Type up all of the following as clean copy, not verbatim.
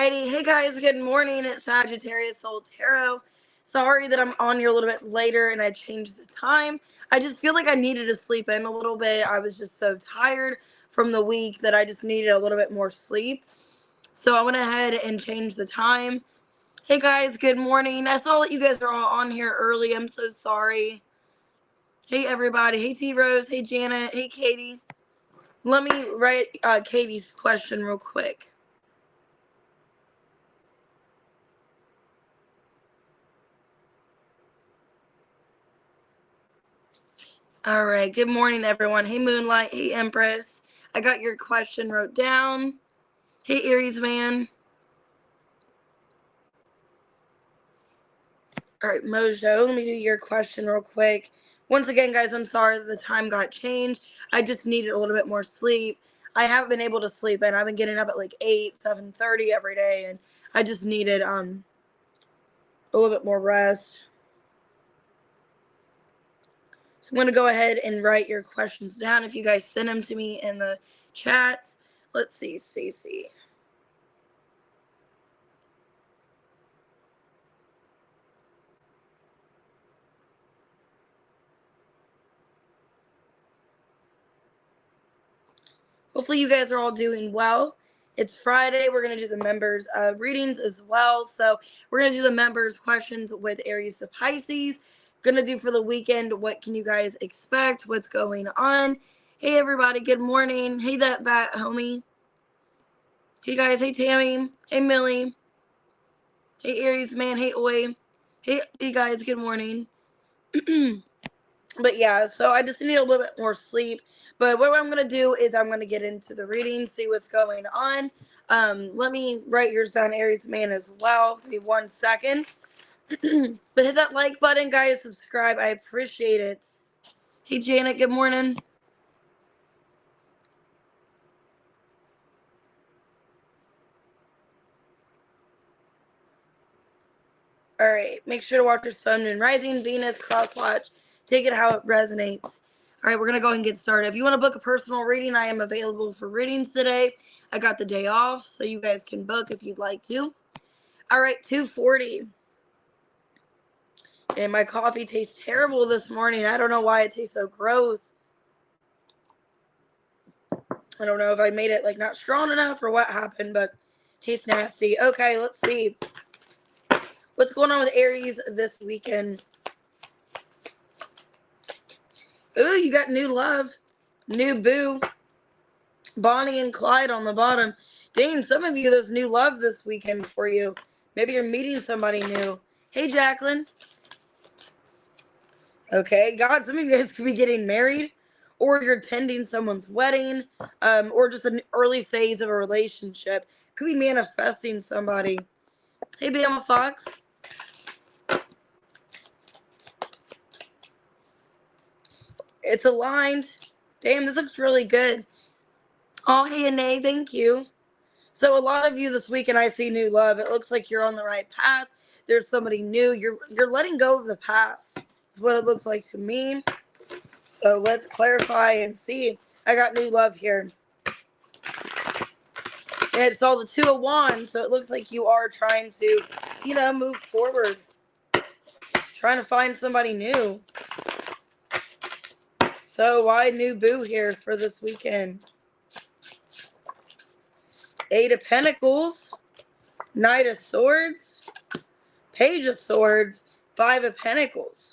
Alrighty, hey guys, good morning. It's Sagittarius Soul Tarot. Sorry that I'm on here a little bit later and I changed the time. I just feel like I needed to sleep in a little bit. I was just so tired from the week that I just needed a little bit more sleep. So I went ahead and changed the time. Hey guys, good morning. I saw that you guys are all on here early. I'm so sorry. Hey everybody. Hey T Rose. Hey Janet. Hey Katie. Let me write Katie's question real quick. All right. Good morning, everyone. Hey, Moonlight. Hey, Empress. I got your question wrote down. Hey, Aries man. All right, Mojo. Let me do your question real quick. Once again, guys, I'm sorry that the time got changed. I just needed a little bit more sleep. I haven't been able to sleep, and I've been getting up at like 8, 7:30 every day, and I just needed a little bit more rest. So I'm going to go ahead and write your questions down if you guys send them to me in the chat. Let's see, Stacey. Hopefully you guys are all doing well. It's Friday. We're going to do the members readings as well. So we're going to do the members questions with Aries to Pisces. Going to do for the weekend, what can you guys expect? What's going on? Hey, everybody. Good morning. Hey, that homie. Hey, guys. Hey, Tammy. Hey, Millie. Hey, Aries man. Hey, Oi. Hey, guys. Good morning. But yeah, so I just need a little bit more sleep. But what I'm going to do is I'm going to get into the reading, see what's going on. Let me write yours down, Aries man, as well. Give me 1 second. But hit that like button, guys. Subscribe. I appreciate it. Hey, Janet. Good morning. All right. Make sure to watch your sun and rising, Venus, cross watch. Take it how it resonates. All right. We're going to go ahead and get started. If you want to book a personal reading, I am available for readings today. I got the day off, so you guys can book if you'd like to. All right, 2:40. And my coffee tastes terrible this morning. I don't know why it tastes so gross. I don't know if I made it like not strong enough or what happened, but it tastes nasty. Okay, let's see. What's going on with Aries this weekend? Ooh, you got new love. New boo. Bonnie and Clyde on the bottom. Dang, some of you, there's new love this weekend for you. Maybe you're meeting somebody new. Hey, Jacqueline. Okay, God, some of you guys could be getting married, or you're attending someone's wedding, or just an early phase of a relationship. Could be manifesting somebody. Hey, Bama Fox. It's aligned. Damn, this looks really good. Oh, hey, Anae, thank you. So a lot of you this weekend, I see new love. It looks like you're on the right path. There's somebody new. You're letting go of the past. Is what it looks like to me. So let's clarify and see. I got new love here. And it's all the 2 of Wands, so it looks like you are trying to, move forward. Trying to find somebody new. So why new boo here for this weekend? 8 of Pentacles. Knight of Swords. Page of Swords. 5 of Pentacles.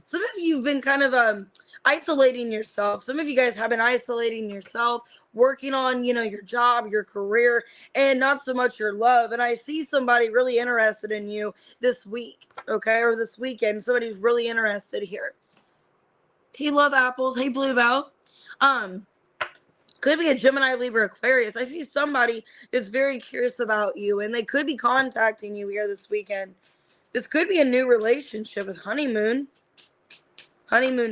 Some of you have been kind of isolating yourself. Some of you guys have been isolating yourself, working on, your job, your career, and not so much your love. And I see somebody really interested in you this week, okay, or this weekend. Somebody's really interested here. Hey, Love Apples. Hey, Bluebell. Could be a Gemini, Libra, Aquarius. I see somebody that's very curious about you, and they could be contacting you here this weekend. This could be a new relationship with honeymoon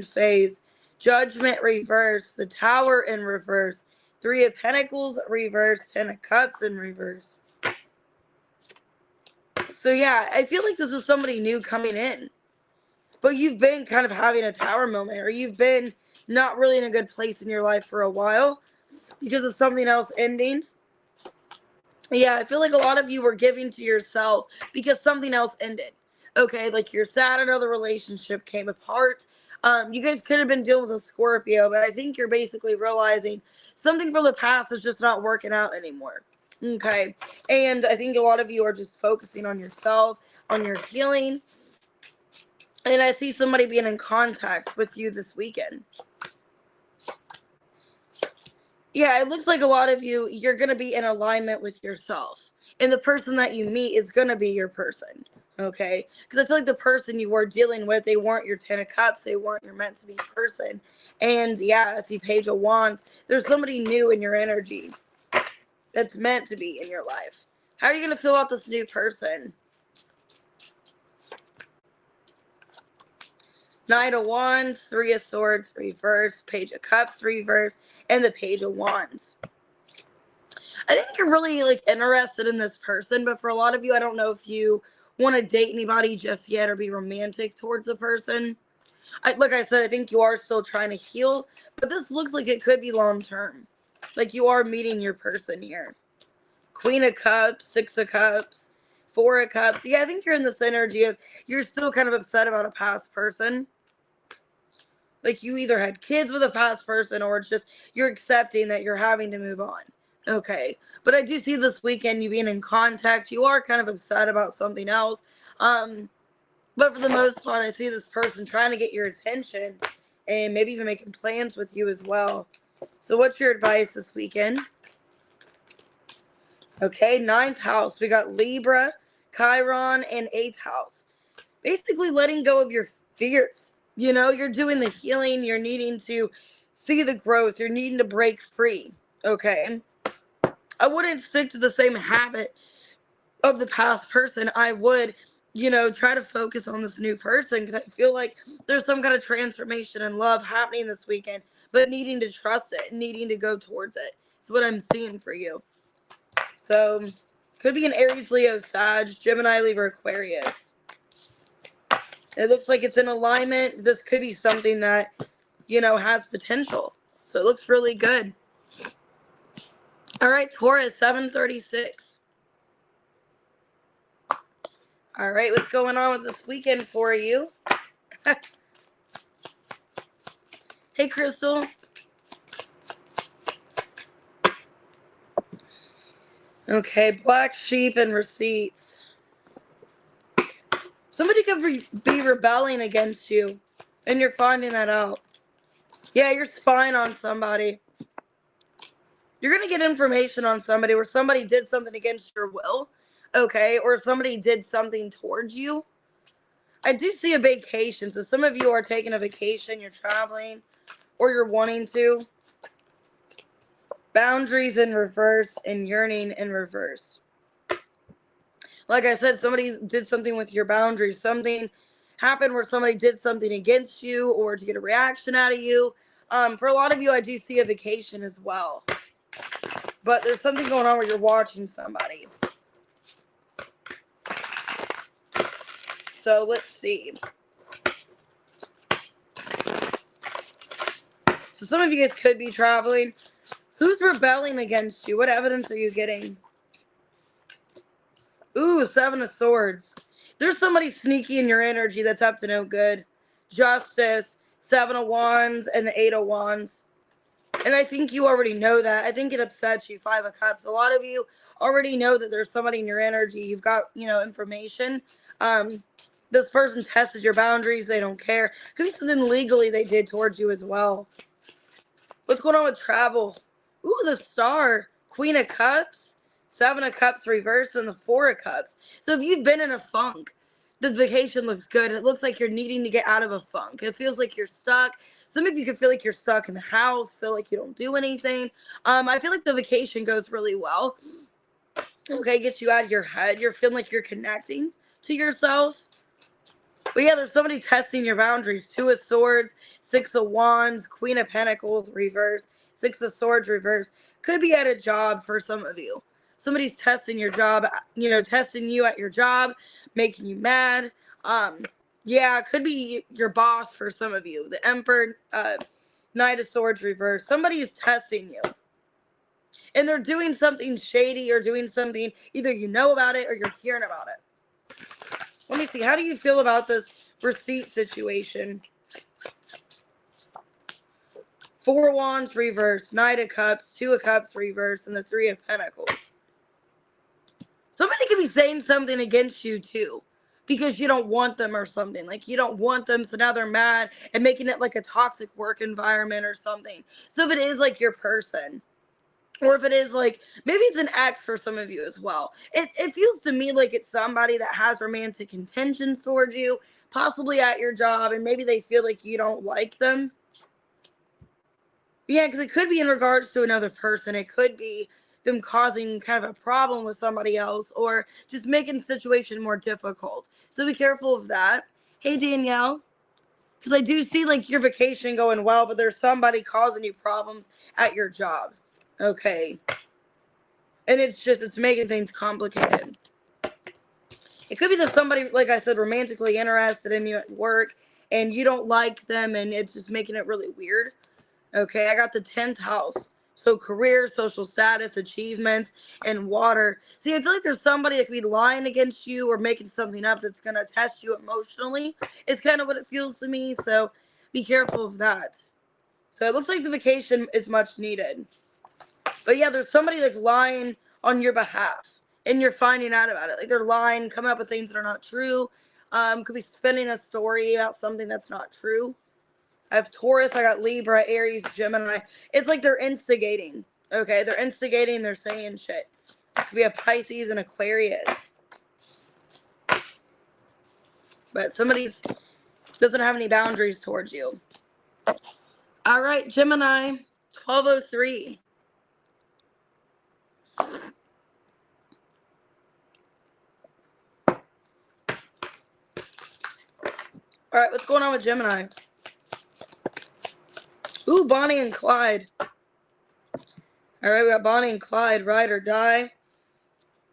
phase, Judgment reverse, the Tower in reverse, 3 of Pentacles reverse, 10 of Cups in reverse. So yeah, I feel like this is somebody new coming in, but you've been kind of having a Tower moment, or you've been not really in a good place in your life for a while because of something else ending. Yeah, I feel like a lot of you were giving to yourself because something else ended. Okay, like you're sad another relationship came apart. You guys could have been dealing with a Scorpio, but I think you're basically realizing something from the past is just not working out anymore. Okay, and I think a lot of you are just focusing on yourself, on your healing. And I see somebody being in contact with you this weekend. Yeah, it looks like a lot of you, you're going to be in alignment with yourself. And the person that you meet is going to be your person. Okay? Because I feel like the person you were dealing with, they weren't your Ten of Cups. They weren't your meant to be person. And yeah, I see Page of Wands. There's somebody new in your energy that's meant to be in your life. How are you going to feel about this new person? Knight of Wands, Three of Swords, reverse, Page of Cups, reverse, and the Page of Wands. I think you're really like interested in this person, but for a lot of you, I don't know if you want to date anybody just yet or be romantic towards a person. Like I said, I think you are still trying to heal, but this looks like it could be long term. Like you are meeting your person here. Queen of Cups, Six of Cups, Four of Cups. Yeah, I think you're in this energy of you're still kind of upset about a past person. Like you either had kids with a past person or it's just you're accepting that you're having to move on. Okay. But I do see this weekend you being in contact. You are kind of upset about something else. But for the most part, I see this person trying to get your attention and maybe even making plans with you as well. So what's your advice this weekend? Okay, 9th house. We got Libra, Chiron, and 8th house. Basically letting go of your fears. You know, you're doing the healing. You're needing to see the growth. You're needing to break free. Okay. I wouldn't stick to the same habit of the past person. I would, try to focus on this new person because I feel like there's some kind of transformation and love happening this weekend, but needing to trust it, needing to go towards it. It's what I'm seeing for you. So, could be an Aries, Leo, Sag, Gemini, Libra, Aquarius. It looks like it's in alignment. This could be something that, has potential. So it looks really good. All right, Taurus, 736. All right, what's going on with this weekend for you? Hey, Crystal. Okay, black sheep and receipts. Somebody could be rebelling against you, and you're finding that out. Yeah, you're spying on somebody. You're going to get information on somebody where somebody did something against your will, okay, or somebody did something towards you. I do see a vacation, so some of you are taking a vacation, you're traveling, or you're wanting to. Boundaries in reverse and yearning in reverse. Like I said, somebody did something with your boundaries. Something happened where somebody did something against you or to get a reaction out of you. For a lot of you, I do see a vacation as well. But there's something going on where you're watching somebody. So let's see. So some of you guys could be traveling. Who's rebelling against you? What evidence are you getting? Ooh, 7 of Swords. There's somebody sneaky in your energy that's up to no good. Justice, 7 of Wands, and the 8 of Wands. And I think you already know that. I think it upsets you, 5 of Cups. A lot of you already know that there's somebody in your energy. You've got, information. This person tested your boundaries. They don't care. Could be something legally they did towards you as well. What's going on with travel? Ooh, the Star. Queen of Cups, 7 of Cups reverse, and the 4 of Cups. So if you've been in a funk, the vacation looks good. It looks like you're needing to get out of a funk. It feels like you're stuck. Some of you can feel like you're stuck in the house, feel like you don't do anything. I feel like the vacation goes really well. Okay, gets you out of your head. You're feeling like you're connecting to yourself. But yeah, there's somebody testing your boundaries. 2 of Swords, 6 of Wands, Queen of Pentacles, reverse, 6 of Swords, reverse. Could be at a job for some of you. Somebody's testing your job, testing you at your job, making you mad. Yeah, could be your boss for some of you. The Emperor, Knight of Swords, reverse. Somebody is testing you. And they're doing something shady or doing something, either you know about it or you're hearing about it. Let me see. How do you feel about this receipt situation? Four of Wands reverse, Knight of Cups, Two of Cups reverse, and the Three of Pentacles. Somebody could be saying something against you too, because you don't want them or something. Like, you don't want them, so now they're mad and making it like a toxic work environment or something. So if it is like your person, or if it is like, maybe it's an ex for some of you as well. It feels to me like it's somebody that has romantic intentions towards you, possibly at your job, and maybe they feel like you don't like them. Yeah, because it could be in regards to another person. It could be them causing kind of a problem with somebody else, or just making the situation more difficult. So be careful of that. Hey, Danielle. Because I do see like your vacation going well, but there's somebody causing you problems at your job. Okay. And it's making things complicated. It could be that somebody, like I said, romantically interested in you at work, and you don't like them, and it's just making it really weird. Okay, I got the 10th house. So career, social status, achievements, and water. See, I feel like there's somebody that could be lying against you or making something up that's going to test you emotionally. It's kind of what it feels to me. So be careful of that. So it looks like the vacation is much needed. But yeah, there's somebody like lying on your behalf, and you're finding out about it. Like, they're lying, coming up with things that are not true. Could be spinning a story about something that's not true. I have Taurus, I got Libra, Aries, Gemini. It's like they're instigating. Okay, they're instigating, they're saying shit. We have Pisces and Aquarius. But somebody's doesn't have any boundaries towards you. All right, Gemini, 1203. All right, what's going on with Gemini? Ooh, Bonnie and Clyde. All right, we got Bonnie and Clyde, ride or die.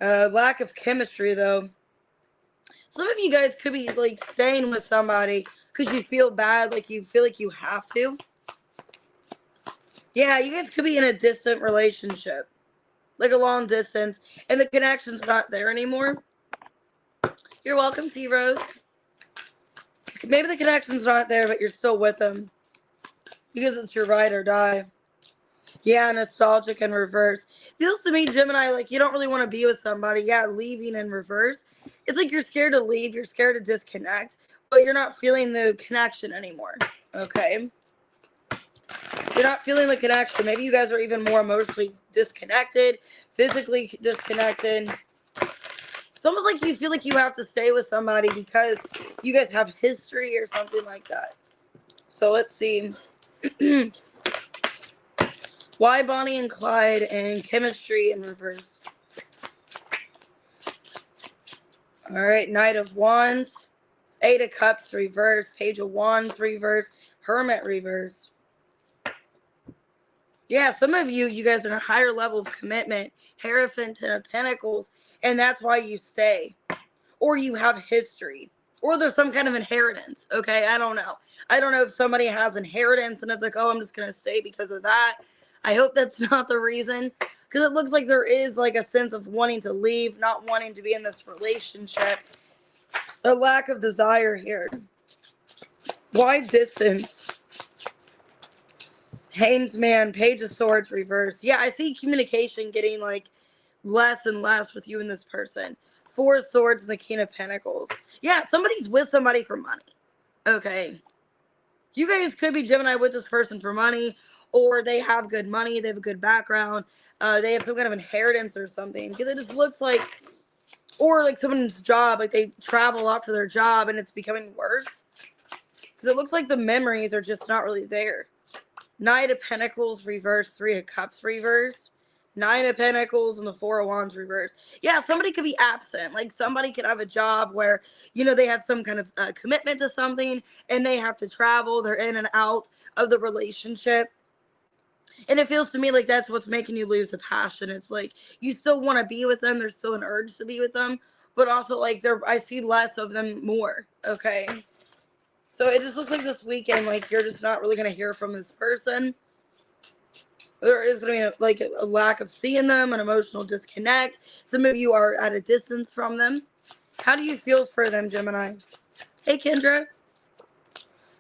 Lack of chemistry, though. Some of you guys could be, like, staying with somebody because you feel bad, like you feel like you have to. Yeah, you guys could be in a distant relationship. Like a long distance, and the connection's not there anymore. You're welcome, T-Rose. Maybe the connection's not there, but you're still with them. Because it's your ride or die. Yeah, nostalgic and reverse. Feels to me, Gemini, like you don't really want to be with somebody. Yeah, leaving in reverse. It's like you're scared to leave. You're scared to disconnect. But you're not feeling the connection anymore. Okay? You're not feeling the connection. Maybe you guys are even more emotionally disconnected. Physically disconnected. It's almost like you feel like you have to stay with somebody because you guys have history or something like that. So let's see. Why Bonnie and Clyde and chemistry in reverse? All right, Knight of Wands, Eight of Cups reverse, Page of Wands reverse, Hermit reverse. Yeah, some of you guys are in a higher level of commitment, Hierophant of Pentacles, and that's why you stay. Or you have history. Or there's some kind of inheritance, okay? I don't know. I don't know if somebody has inheritance and it's like, oh, I'm just going to stay because of that. I hope that's not the reason. Because it looks like there is like a sense of wanting to leave, not wanting to be in this relationship. A lack of desire here. Why distance? Hangman, Page of Swords reverse. Yeah, I see communication getting like less and less with you and this person. Four of Swords and the King of Pentacles. Yeah, somebody's with somebody for money. Okay. You guys could be Gemini with this person for money, or they have good money, they have a good background, they have some kind of inheritance or something. Because it just looks like, or like someone's job, like they travel a lot for their job and it's becoming worse. Because it looks like the memories are just not really there. Knight of Pentacles reverse, Three of Cups reverse. Nine of Pentacles and the Four of Wands reverse. Yeah, somebody could be absent. Like somebody could have a job where, you know, they have some kind of commitment to something and they have to travel. They're in and out of the relationship. And it feels to me like that's what's making you lose the passion. It's like you still want to be with them. There's still an urge to be with them. But also like I see less of them more. Okay. So it just looks like this weekend, like you're just not really going to hear from this person. There is going to be like a lack of seeing them, an emotional disconnect. Some of you are at a distance from them. How do you feel for them, Gemini? Hey, Kendra.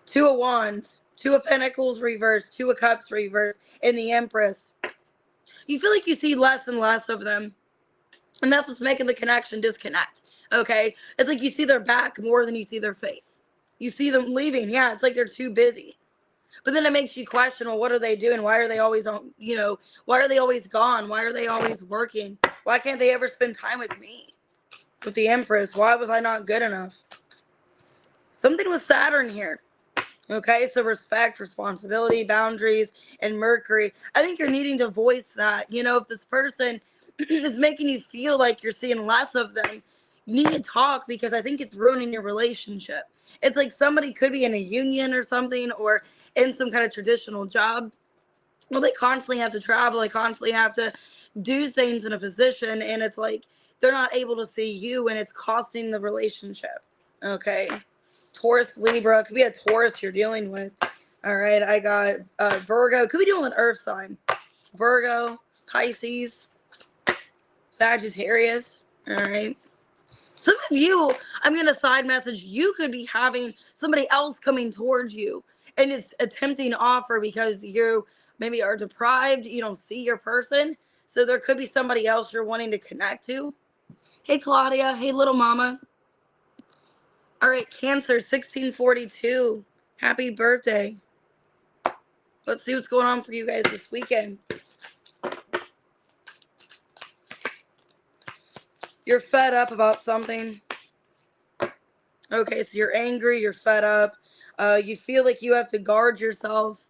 Two of Wands, Two of Pentacles reversed, Two of Cups reversed, and the Empress. You feel like you see less and less of them. And that's what's making the connection disconnect. Okay? It's like you see their back more than you see their face. You see them leaving. Yeah, it's like they're too busy. But then it makes you question, well, what are they doing? Why are they always on, why are they always gone? Why are they always working? Why can't they ever spend time with me? With the Empress, why was I not good enough? Something with Saturn here. Okay, so respect, responsibility, boundaries, and Mercury. I think you're needing to voice that. If this person is making you feel like you're seeing less of them, you need to talk, because I think it's ruining your relationship. It's like somebody could be in a union or something, or in some kind of traditional job. Well, they constantly have to travel. They constantly have to do things in a position, and it's like they're not able to see you, and it's costing the relationship. Okay. Taurus, Libra. Could be a Taurus you're dealing with. All right. I got Virgo. Could be dealing with an earth sign. Virgo, Pisces, Sagittarius. All right. Some of you, I'm going to side message, you could be having somebody else coming towards you, and it's a tempting offer because you maybe are deprived. You don't see your person. So there could be somebody else you're wanting to connect to. Hey, Claudia. Hey, little mama. All right, Cancer, 1642. Happy birthday. Let's see what's going on for you guys this weekend. You're fed up about something. Okay, so you're angry, you're fed up. You feel like you have to guard yourself.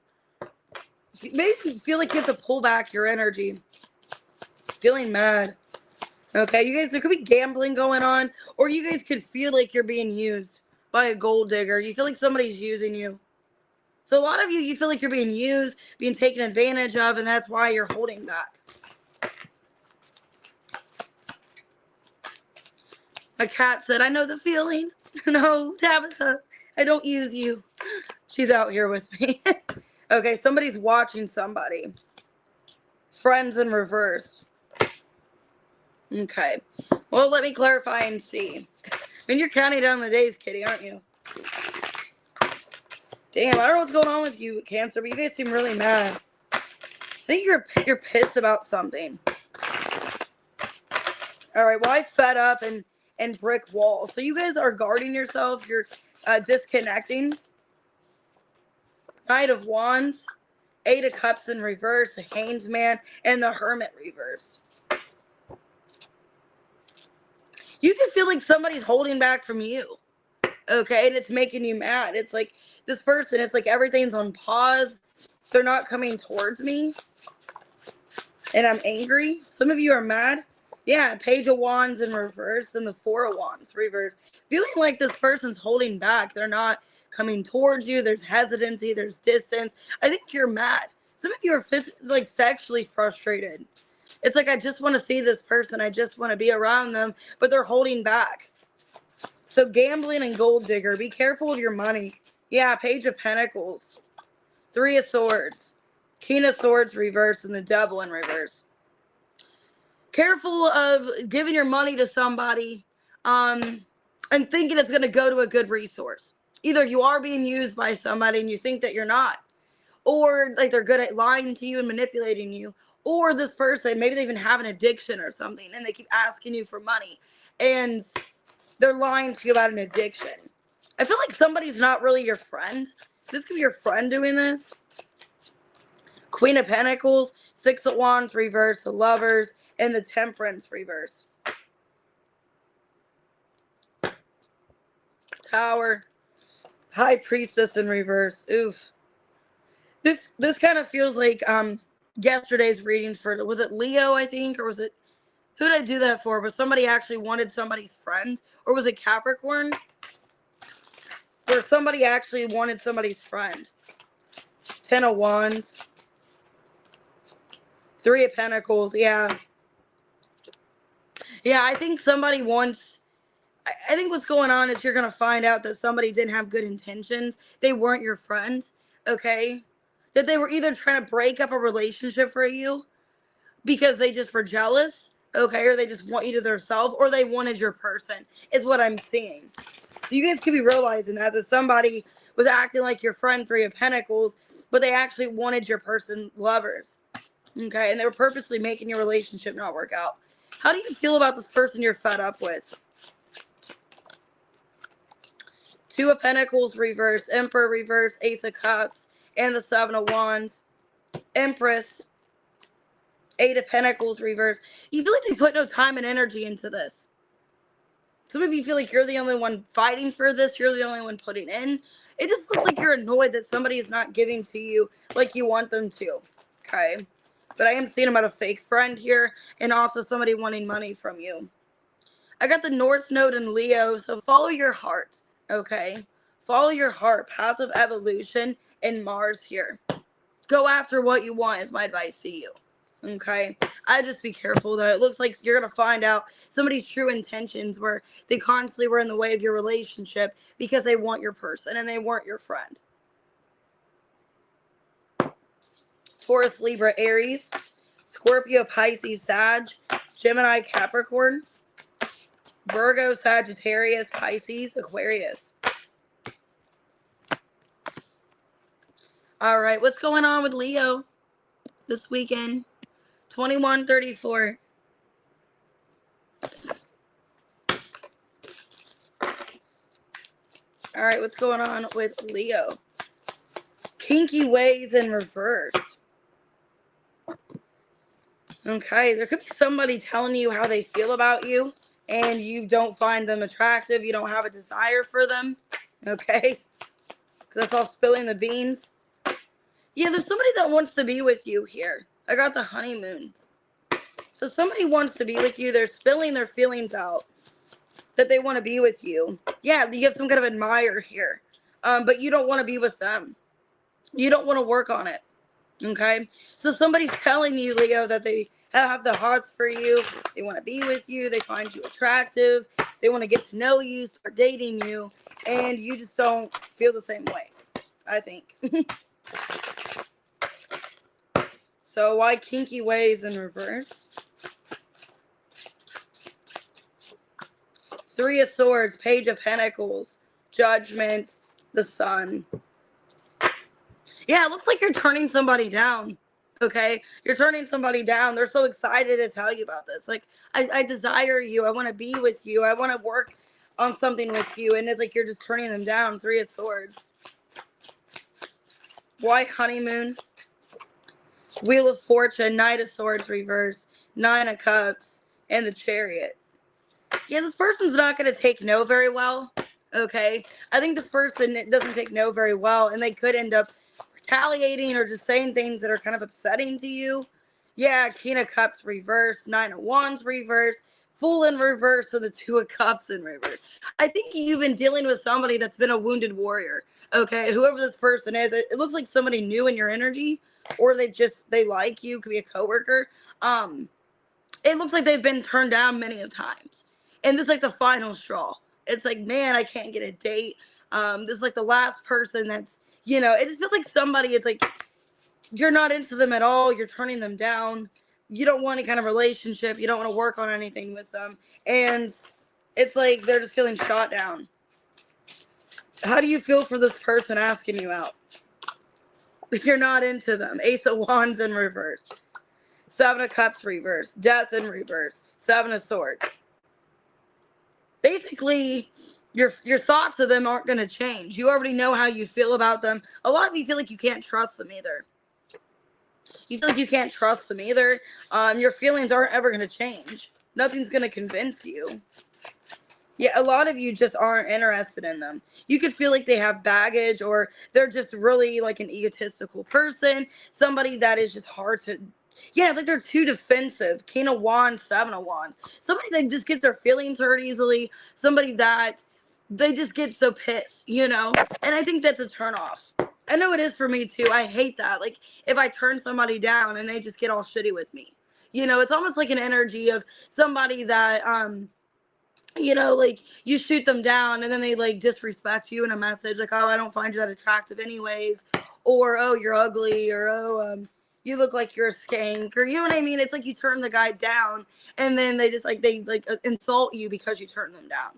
Maybe you feel like you have to pull back your energy. Feeling mad. Okay, you guys, there could be gambling going on, or you guys could feel like you're being used by a gold digger. You feel like somebody's using you. So a lot of you feel like you're being used, being taken advantage of, and that's why you're holding back. A cat said, I know the feeling. No, Tabitha, I don't use you. She's out here with me. Okay, somebody's watching somebody. Friends in reverse. Okay. Well, let me clarify and see. I mean, you're counting down the days, Kitty, aren't you? Damn, I don't know what's going on with you, Cancer, but you guys seem really mad. I think you're pissed about something. All right, well, I fed up and brick wall. So you guys are guarding yourself. You're disconnecting. Knight of Wands, Eight of Cups in reverse, the Hanged Man, and the Hermit reverse. You can feel like somebody's holding back from you. Okay, and it's making you mad. It's like this person, it's like everything's on pause. They're not coming towards me. And I'm angry. Some of you are mad. Yeah, Page of Wands in reverse and the Four of Wands reverse. Feeling like this person's holding back. They're not coming towards you. There's hesitancy. There's distance. I think you're mad. Some of you are like sexually frustrated. It's like, I just want to see this person. I just want to be around them, but they're holding back. So gambling and gold digger. Be careful with your money. Yeah, Page of Pentacles. Three of Swords. King of Swords reverse and the Devil in reverse. Careful of giving your money to somebody and thinking it's going to go to a good resource. Either you are being used by somebody and you think that you're not, or like they're good at lying to you and manipulating you, or this person, maybe they even have an addiction or something and they keep asking you for money and they're lying to you about an addiction. I feel like somebody's not really your friend. This could be your friend doing this. Queen of Pentacles, Six of Wands reverse, the Lovers, and the Temperance reverse. Tower, High Priestess in reverse. Oof. This kind of feels like yesterday's reading for, was it Leo, I think, or was it, who did I do that for? But somebody actually wanted somebody's friend, or was it Capricorn? Where somebody actually wanted somebody's friend. Ten of Wands. Three of Pentacles, yeah. Yeah, I think somebody wants, I think what's going on is you're going to find out that somebody didn't have good intentions. They weren't your friends, okay? that they were either trying to break up a relationship for you because they just were jealous, okay, or they just want you to themselves, or they wanted your person, is what I'm seeing. So you guys could be realizing that somebody was acting like your friend, Three of Pentacles, but they actually wanted your person, lovers, okay, and they were purposely making your relationship not work out. How do you feel about this person you're fed up with? Two of Pentacles reverse, Emperor reverse, Ace of Cups, and the Seven of Wands, Empress, Eight of Pentacles reverse. You feel like they put no time and energy into this. Some of you feel like you're the only one fighting for this. You're the only one putting in. It just looks like you're annoyed that somebody is not giving to you like you want them to. Okay. But I am seeing about a fake friend here, and also somebody wanting money from you. I got the North Node in Leo, so follow your heart. Okay. Follow your heart. Path of evolution and Mars here. Go after what you want is my advice to you. Okay, I just be careful though. It looks like you're gonna find out somebody's true intentions where they constantly were in the way of your relationship because they want your person and they weren't your friend. Taurus, Libra, Aries, Scorpio, Pisces, Sag, Gemini, Capricorn, Virgo, Sagittarius, Pisces, Aquarius. All right, what's going on with Leo this weekend? 2134. All right, what's going on with Leo? Kinky ways in reverse. Okay, there could be somebody telling you how they feel about you, and you don't find them attractive. You don't have a desire for them. Okay, because that's all spilling the beans. Yeah, there's somebody that wants to be with you here. I got the honeymoon. So somebody wants to be with you. They're spilling their feelings out that they want to be with you. Yeah, you have some kind of admire here. But you don't want to be with them. You don't want to work on it. Okay? So somebody's telling you, Leo, that they have the hots for you. They want to be with you. They find you attractive. They want to get to know you, start dating you. And you just don't feel the same way, I think. So why kinky ways in reverse? Three of Swords, Page of Pentacles, Judgment, the Sun. Yeah, it looks like you're turning somebody down. Okay? You're turning somebody down. They're so excited to tell you about this. Like, I desire you. I want to be with you. I want to work on something with you. And it's like you're just turning them down. Three of Swords. Why honeymoon? Wheel of Fortune, Knight of Swords reverse, Nine of Cups, and the Chariot. Yeah, this person's not going to take no very well. Okay? I think this person doesn't take no very well, and they could end up retaliating or just saying things that are kind of upsetting to you. Yeah, King of Cups reverse, Nine of Wands reverse, Fool in reverse, so the Two of Cups in reverse. I think you've been dealing with somebody that's been a wounded warrior. Okay, whoever this person is, it looks like somebody new in your energy, or they like you, could be a coworker. It looks like they've been turned down many of times. And this is like the final straw. It's like, man, I can't get a date. This is like the last person that's, it just feels like somebody, it's like, you're not into them at all. You're turning them down. You don't want any kind of relationship. You don't want to work on anything with them. And it's like they're just feeling shot down. How do you feel for this person asking you out? If you're not into them. Ace of Wands in reverse. Seven of Cups reverse. Death in reverse. Seven of Swords. Basically, your thoughts of them aren't going to change. You already know how you feel about them. A lot of you feel like you can't trust them either. You feel like you can't trust them either. Your feelings aren't ever going to change. Nothing's going to convince you. Yeah, a lot of you just aren't interested in them. You could feel like they have baggage, or they're just really like an egotistical person. Somebody that is just hard to... Yeah, like they're too defensive. King of Wands, Seven of Wands. Somebody that just gets their feelings hurt easily. Somebody that they just get so pissed, And I think that's a turnoff. I know it is for me too. I hate that. Like if I turn somebody down and they just get all shitty with me. It's almost like an energy of somebody that like you shoot them down and then they like disrespect you in a message like, oh, I don't find you that attractive anyways, or oh, you're ugly, or oh, you look like you're a skank, or you know what I mean? It's like you turn the guy down, and then they just they insult you because you turn them down.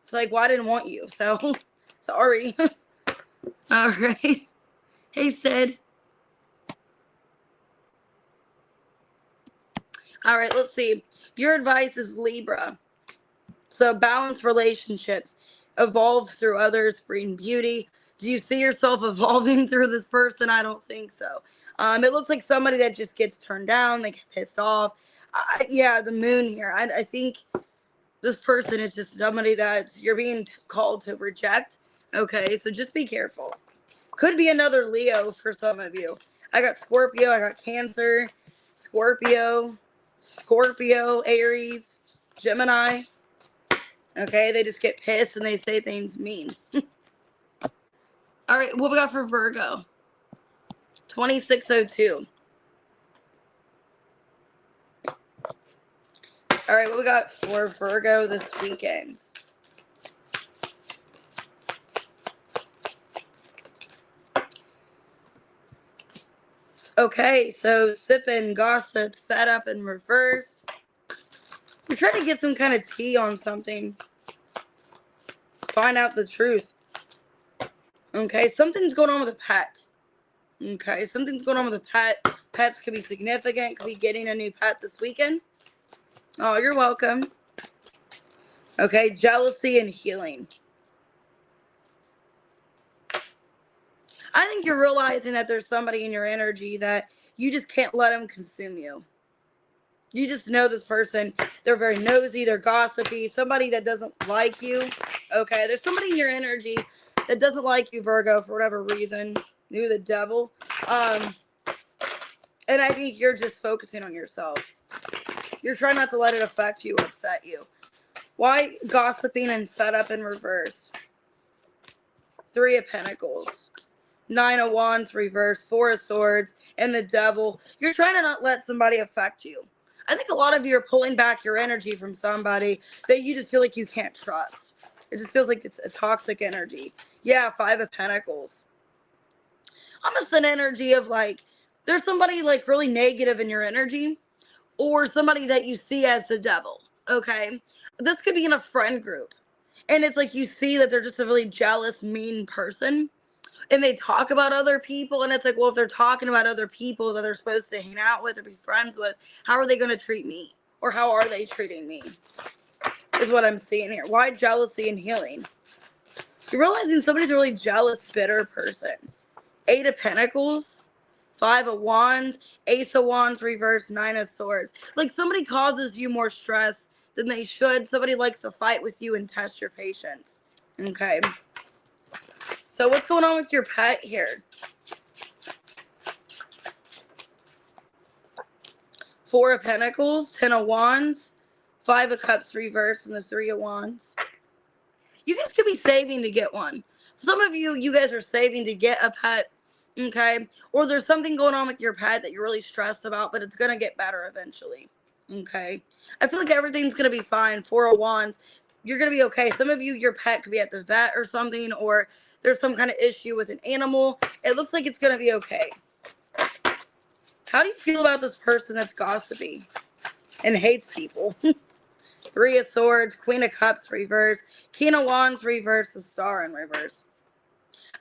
It's like, well, I didn't want you, so sorry. All right. Hey, Sid. All right, let's see. Your advice is Libra. So balance relationships, evolve through others, bring beauty. Do you see yourself evolving through this person? I don't think so. It looks like somebody that just gets turned down, they get pissed off. Yeah, the moon here. I think this person is just somebody that you're being called to reject. Okay, so just be careful. Could be another Leo for some of you. I got Scorpio, I got Cancer, Scorpio, Aries, Gemini. Okay, they just get pissed and they say things mean. All right, what we got for Virgo? 2602. All right, what we got for Virgo this weekend? Okay, so sipping, gossip, fed up, and reversed. You're trying to get some kind of tea on something. Find out the truth. Okay, something's going on with a pet. Okay, something's going on with a pet. Pets could be significant. Could be getting a new pet this weekend. Oh, you're welcome. Okay, jealousy and healing. I think you're realizing that there's somebody in your energy that you just can't let them consume you. You just know this person. They're very nosy. They're gossipy. Somebody that doesn't like you. Okay, there's somebody in your energy that doesn't like you, Virgo, for whatever reason. You're the devil. And I think you're just focusing on yourself. You're trying not to let it affect you or upset you. Why gossiping and fed up in reverse? 3 of Pentacles. 9 of Wands reverse. 4 of Swords. And the devil. You're trying to not let somebody affect you. I think a lot of you are pulling back your energy from somebody that you just feel like you can't trust. It just feels like it's a toxic energy. Yeah, 5 of Pentacles. Almost an energy of like, there's somebody like really negative in your energy, or somebody that you see as the devil. Okay, this could be in a friend group, and it's like you see that they're just a really jealous, mean person, and they talk about other people, and it's like, well, if they're talking about other people that they're supposed to hang out with or be friends with, how are they going to treat me, or how are they treating me, is what I'm seeing here. Why jealousy and healing? You're realizing somebody's a really jealous, bitter person. 8 of Pentacles, 5 of Wands, Ace of Wands reverse, 9 of Swords. Like somebody causes you more stress than they should. Somebody likes to fight with you and test your patience. Okay. So what's going on with your pet here? 4 of Pentacles, 10 of Wands, 5 of Cups reverse, and the 3 of Wands. You guys could be saving to get one. Some of you guys are saving to get a pet. Okay, or there's something going on with your pet that you're really stressed about, but it's gonna get better eventually. Okay, I feel like everything's gonna be fine. 4 of Wands, you're gonna be okay. Some of you, your pet could be at the vet or something, or there's some kind of issue with an animal. It looks like it's gonna be okay. How do you feel about this person that's gossipy and hates people? 3 of Swords, Queen of Cups reverse, King of Wands reverse, the Star in reverse.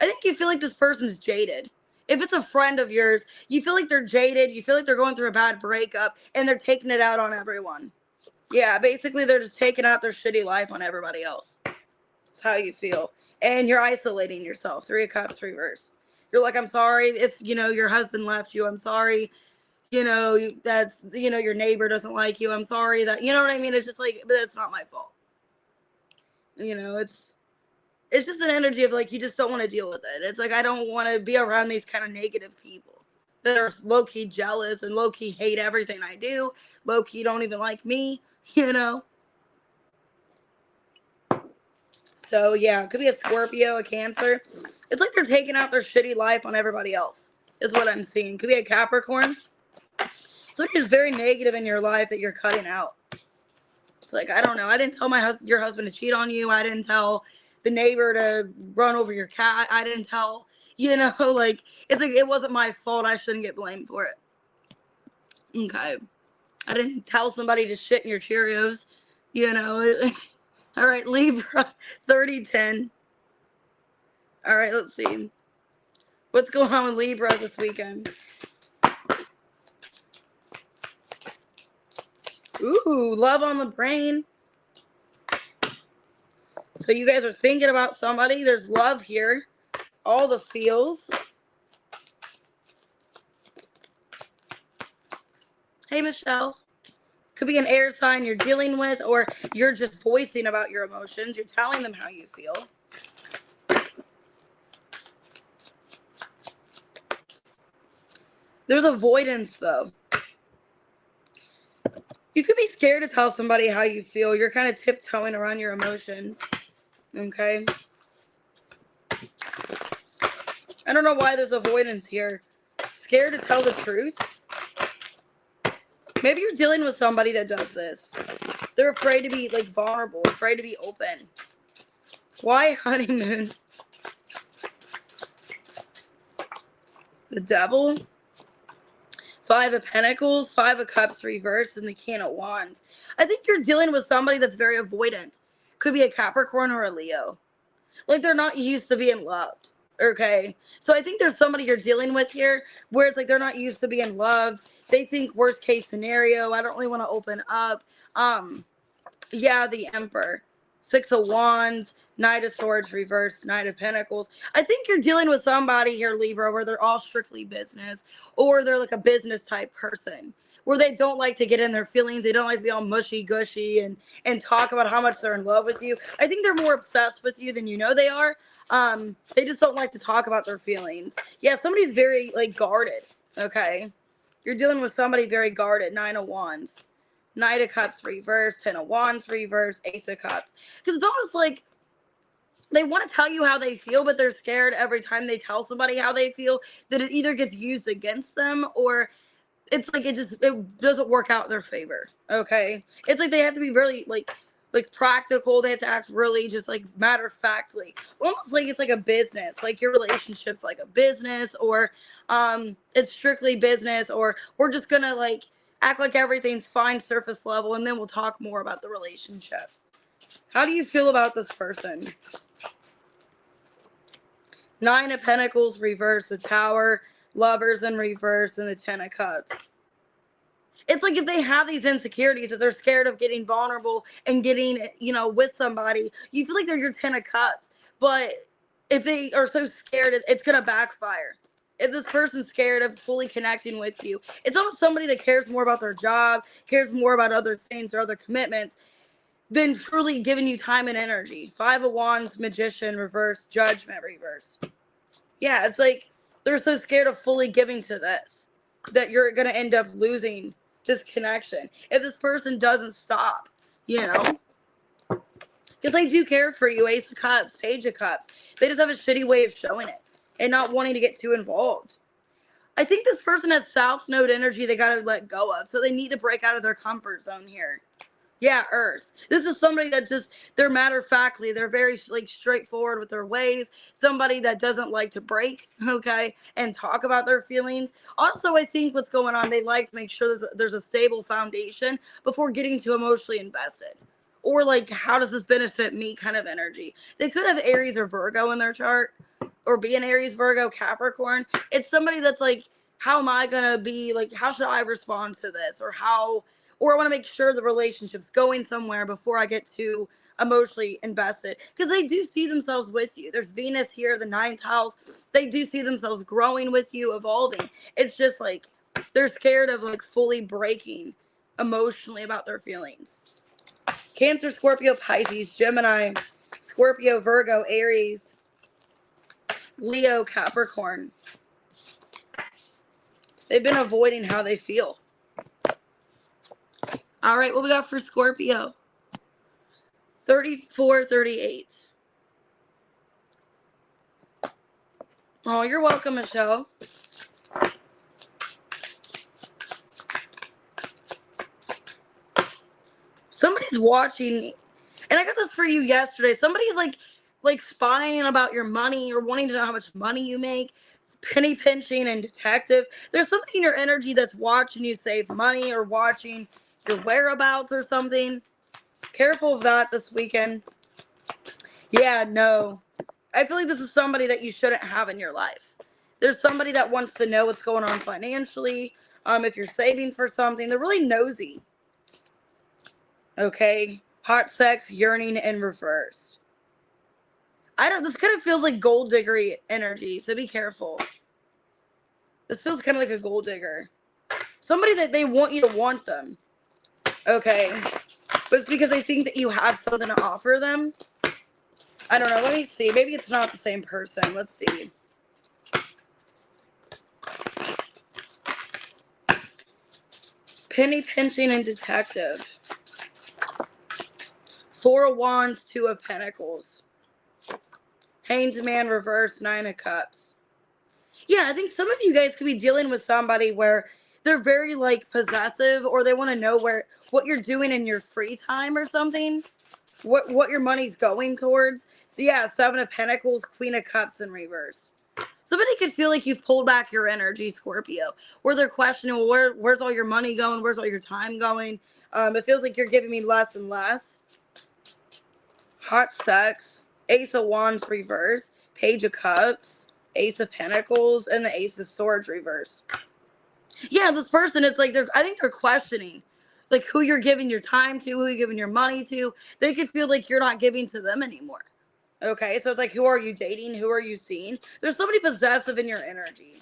I think you feel like this person's jaded. If it's a friend of yours, you feel like they're jaded. You feel like they're going through a bad breakup and they're taking it out on everyone. Yeah, basically they're just taking out their shitty life on everybody else. That's how you feel. And you're isolating yourself. 3 of Cups reverse. You're like, I'm sorry if, your husband left you. I'm sorry, that's, your neighbor doesn't like you. I'm sorry that, you know what I mean? It's just like, but that's not my fault. It's just an energy of like, you just don't want to deal with it. It's like, I don't want to be around these kind of negative people that are low-key jealous and low-key hate everything I do. Low-key don't even like me, So yeah, it could be a Scorpio, a Cancer. It's like they're taking out their shitty life on everybody else, is what I'm seeing. Could be a Capricorn. Somebody who's very negative in your life that you're cutting out. It's like, I don't know. I didn't tell your husband to cheat on you. I didn't tell the neighbor to run over your cat. I didn't tell, You know, like, it's like, it wasn't my fault. I shouldn't get blamed for it. Okay. I didn't tell somebody to shit in your Cheerios, you know. All right, Libra, 3010. All right, let's see. What's going on with Libra this weekend? Ooh, love on the brain. So you guys are thinking about somebody. There's love here. All the feels. Hey, Michelle. Could be an air sign you're dealing with, or you're just voicing about your emotions. You're telling them how you feel. There's avoidance, though. You could be scared to tell somebody how you feel. You're kind of tiptoeing around your emotions. Okay? I don't know why there's avoidance here. Scared to tell the truth? Maybe you're dealing with somebody that does this. They're afraid to be, like, vulnerable, afraid to be open. Why honeymoon? The devil? 5 of Pentacles, 5 of Cups reversed, and the King of Wands. I think you're dealing with somebody that's very avoidant. Could be a Capricorn or a Leo. Like, they're not used to being loved. Okay? So I think there's somebody you're dealing with here where it's like they're not used to being loved. They think worst case scenario. I don't really want to open up. Yeah, the Emperor. 6 of Wands, Knight of Swords reversed, Knight of Pentacles. I think you're dealing with somebody here, Libra, where they're all strictly business, or they're like a business type person, where they don't like to get in their feelings. They don't like to be all mushy gushy and talk about how much they're in love with you. I think they're more obsessed with you than you know they are. They just don't like to talk about their feelings. Yeah, somebody's very, like, guarded. Okay, you're dealing with somebody very guarded. 9 of Wands. Knight of Cups reversed, 10 of Wands reversed, Ace of Cups. Because it's almost like they want to tell you how they feel, but they're scared every time they tell somebody how they feel that it either gets used against them, or it's like it doesn't work out in their favor. Okay? It's like they have to be really, like practical. They have to act really just, like, matter of factly. Almost like it's like a business. Like, your relationship's like a business, or it's strictly business, or we're just gonna, like, act like everything's fine surface level, and then we'll talk more about the relationship. How do you feel about this person? 9 of Pentacles reverse, the Tower, Lovers in reverse, and the 10 of Cups. It's like if they have these insecurities that they're scared of getting vulnerable and getting, you know, with somebody, you feel like they're your 10 of Cups. But if they are so scared, it's going to backfire. If this person's scared of fully connecting with you, it's almost somebody that cares more about their job, cares more about other things or other commitments than truly giving you time and energy. 5 of Wands, Magician reverse, Judgment reverse. Yeah, it's like they're so scared of fully giving to this that you're going to end up losing this connection if this person doesn't stop, you know? Because they do care for you. Ace of Cups, Page of Cups. They just have a shitty way of showing it and not wanting to get too involved. I think this person has South Node energy they got to let go of, so they need to break out of their comfort zone here. Yeah, Earth. This is somebody that just, they're matter-of-factly. They're very, like, straightforward with their ways. Somebody that doesn't like to break, okay, and talk about their feelings. Also, I think what's going on, they like to make sure there's a stable foundation before getting too emotionally invested. Or, like, how does this benefit me kind of energy. They could have Aries or Virgo in their chart, or be an Aries, Virgo, Capricorn. It's somebody that's like, how am I going to be, like, how should I respond to this? Or I want to make sure the relationship's going somewhere before I get too emotionally invested. Because they do see themselves with you. There's Venus here, the 9th house. They do see themselves growing with you, evolving. It's just like they're scared of, like, fully breaking emotionally about their feelings. Cancer, Scorpio, Pisces, Gemini, Scorpio, Virgo, Aries, Leo, Capricorn. They've been avoiding how they feel. All right, what we got for Scorpio? 34, 38. Oh, you're welcome, Michelle. Somebody's watching, and I got this for you yesterday. Somebody's, like, like spying about your money or wanting to know how much money you make. Penny pinching and detective. There's somebody in your energy that's watching you save money or watching your whereabouts or something. Careful of that this weekend. Yeah, no. I feel like this is somebody that you shouldn't have in your life. There's somebody that wants to know what's going on financially. If you're saving for something, they're really nosy. Okay? Hot sex, yearning in reverse. This kind of feels like gold diggery energy, so be careful. This feels kind of like a gold digger. Somebody that they want you to want them. Okay? But it's because they think that you have something to offer them. I don't know. Let me see. Maybe it's not the same person. Let's see. Penny pinching and detective. Four of Wands, Two of Pentacles. Hanged Man reverse, Nine of Cups. Yeah, I think some of you guys could be dealing with somebody where they're very like possessive, or they want to know what you're doing in your free time or something. What your money's going towards. So yeah, Seven of Pentacles, Queen of Cups in reverse. Somebody could feel like you've pulled back your energy, Scorpio, where they're questioning, well, where's all your money going? Where's all your time going? It feels like you're giving me less and less. Hot sex, Ace of Wands reverse, Page of Cups, Ace of Pentacles, and the Ace of Swords reverse. Yeah, this person, it's like I think they're questioning like who you're giving your time to, who you're giving your money to. They could feel like you're not giving to them anymore. Okay, so it's like, who are you dating? Who are you seeing? There's somebody possessive in your energy.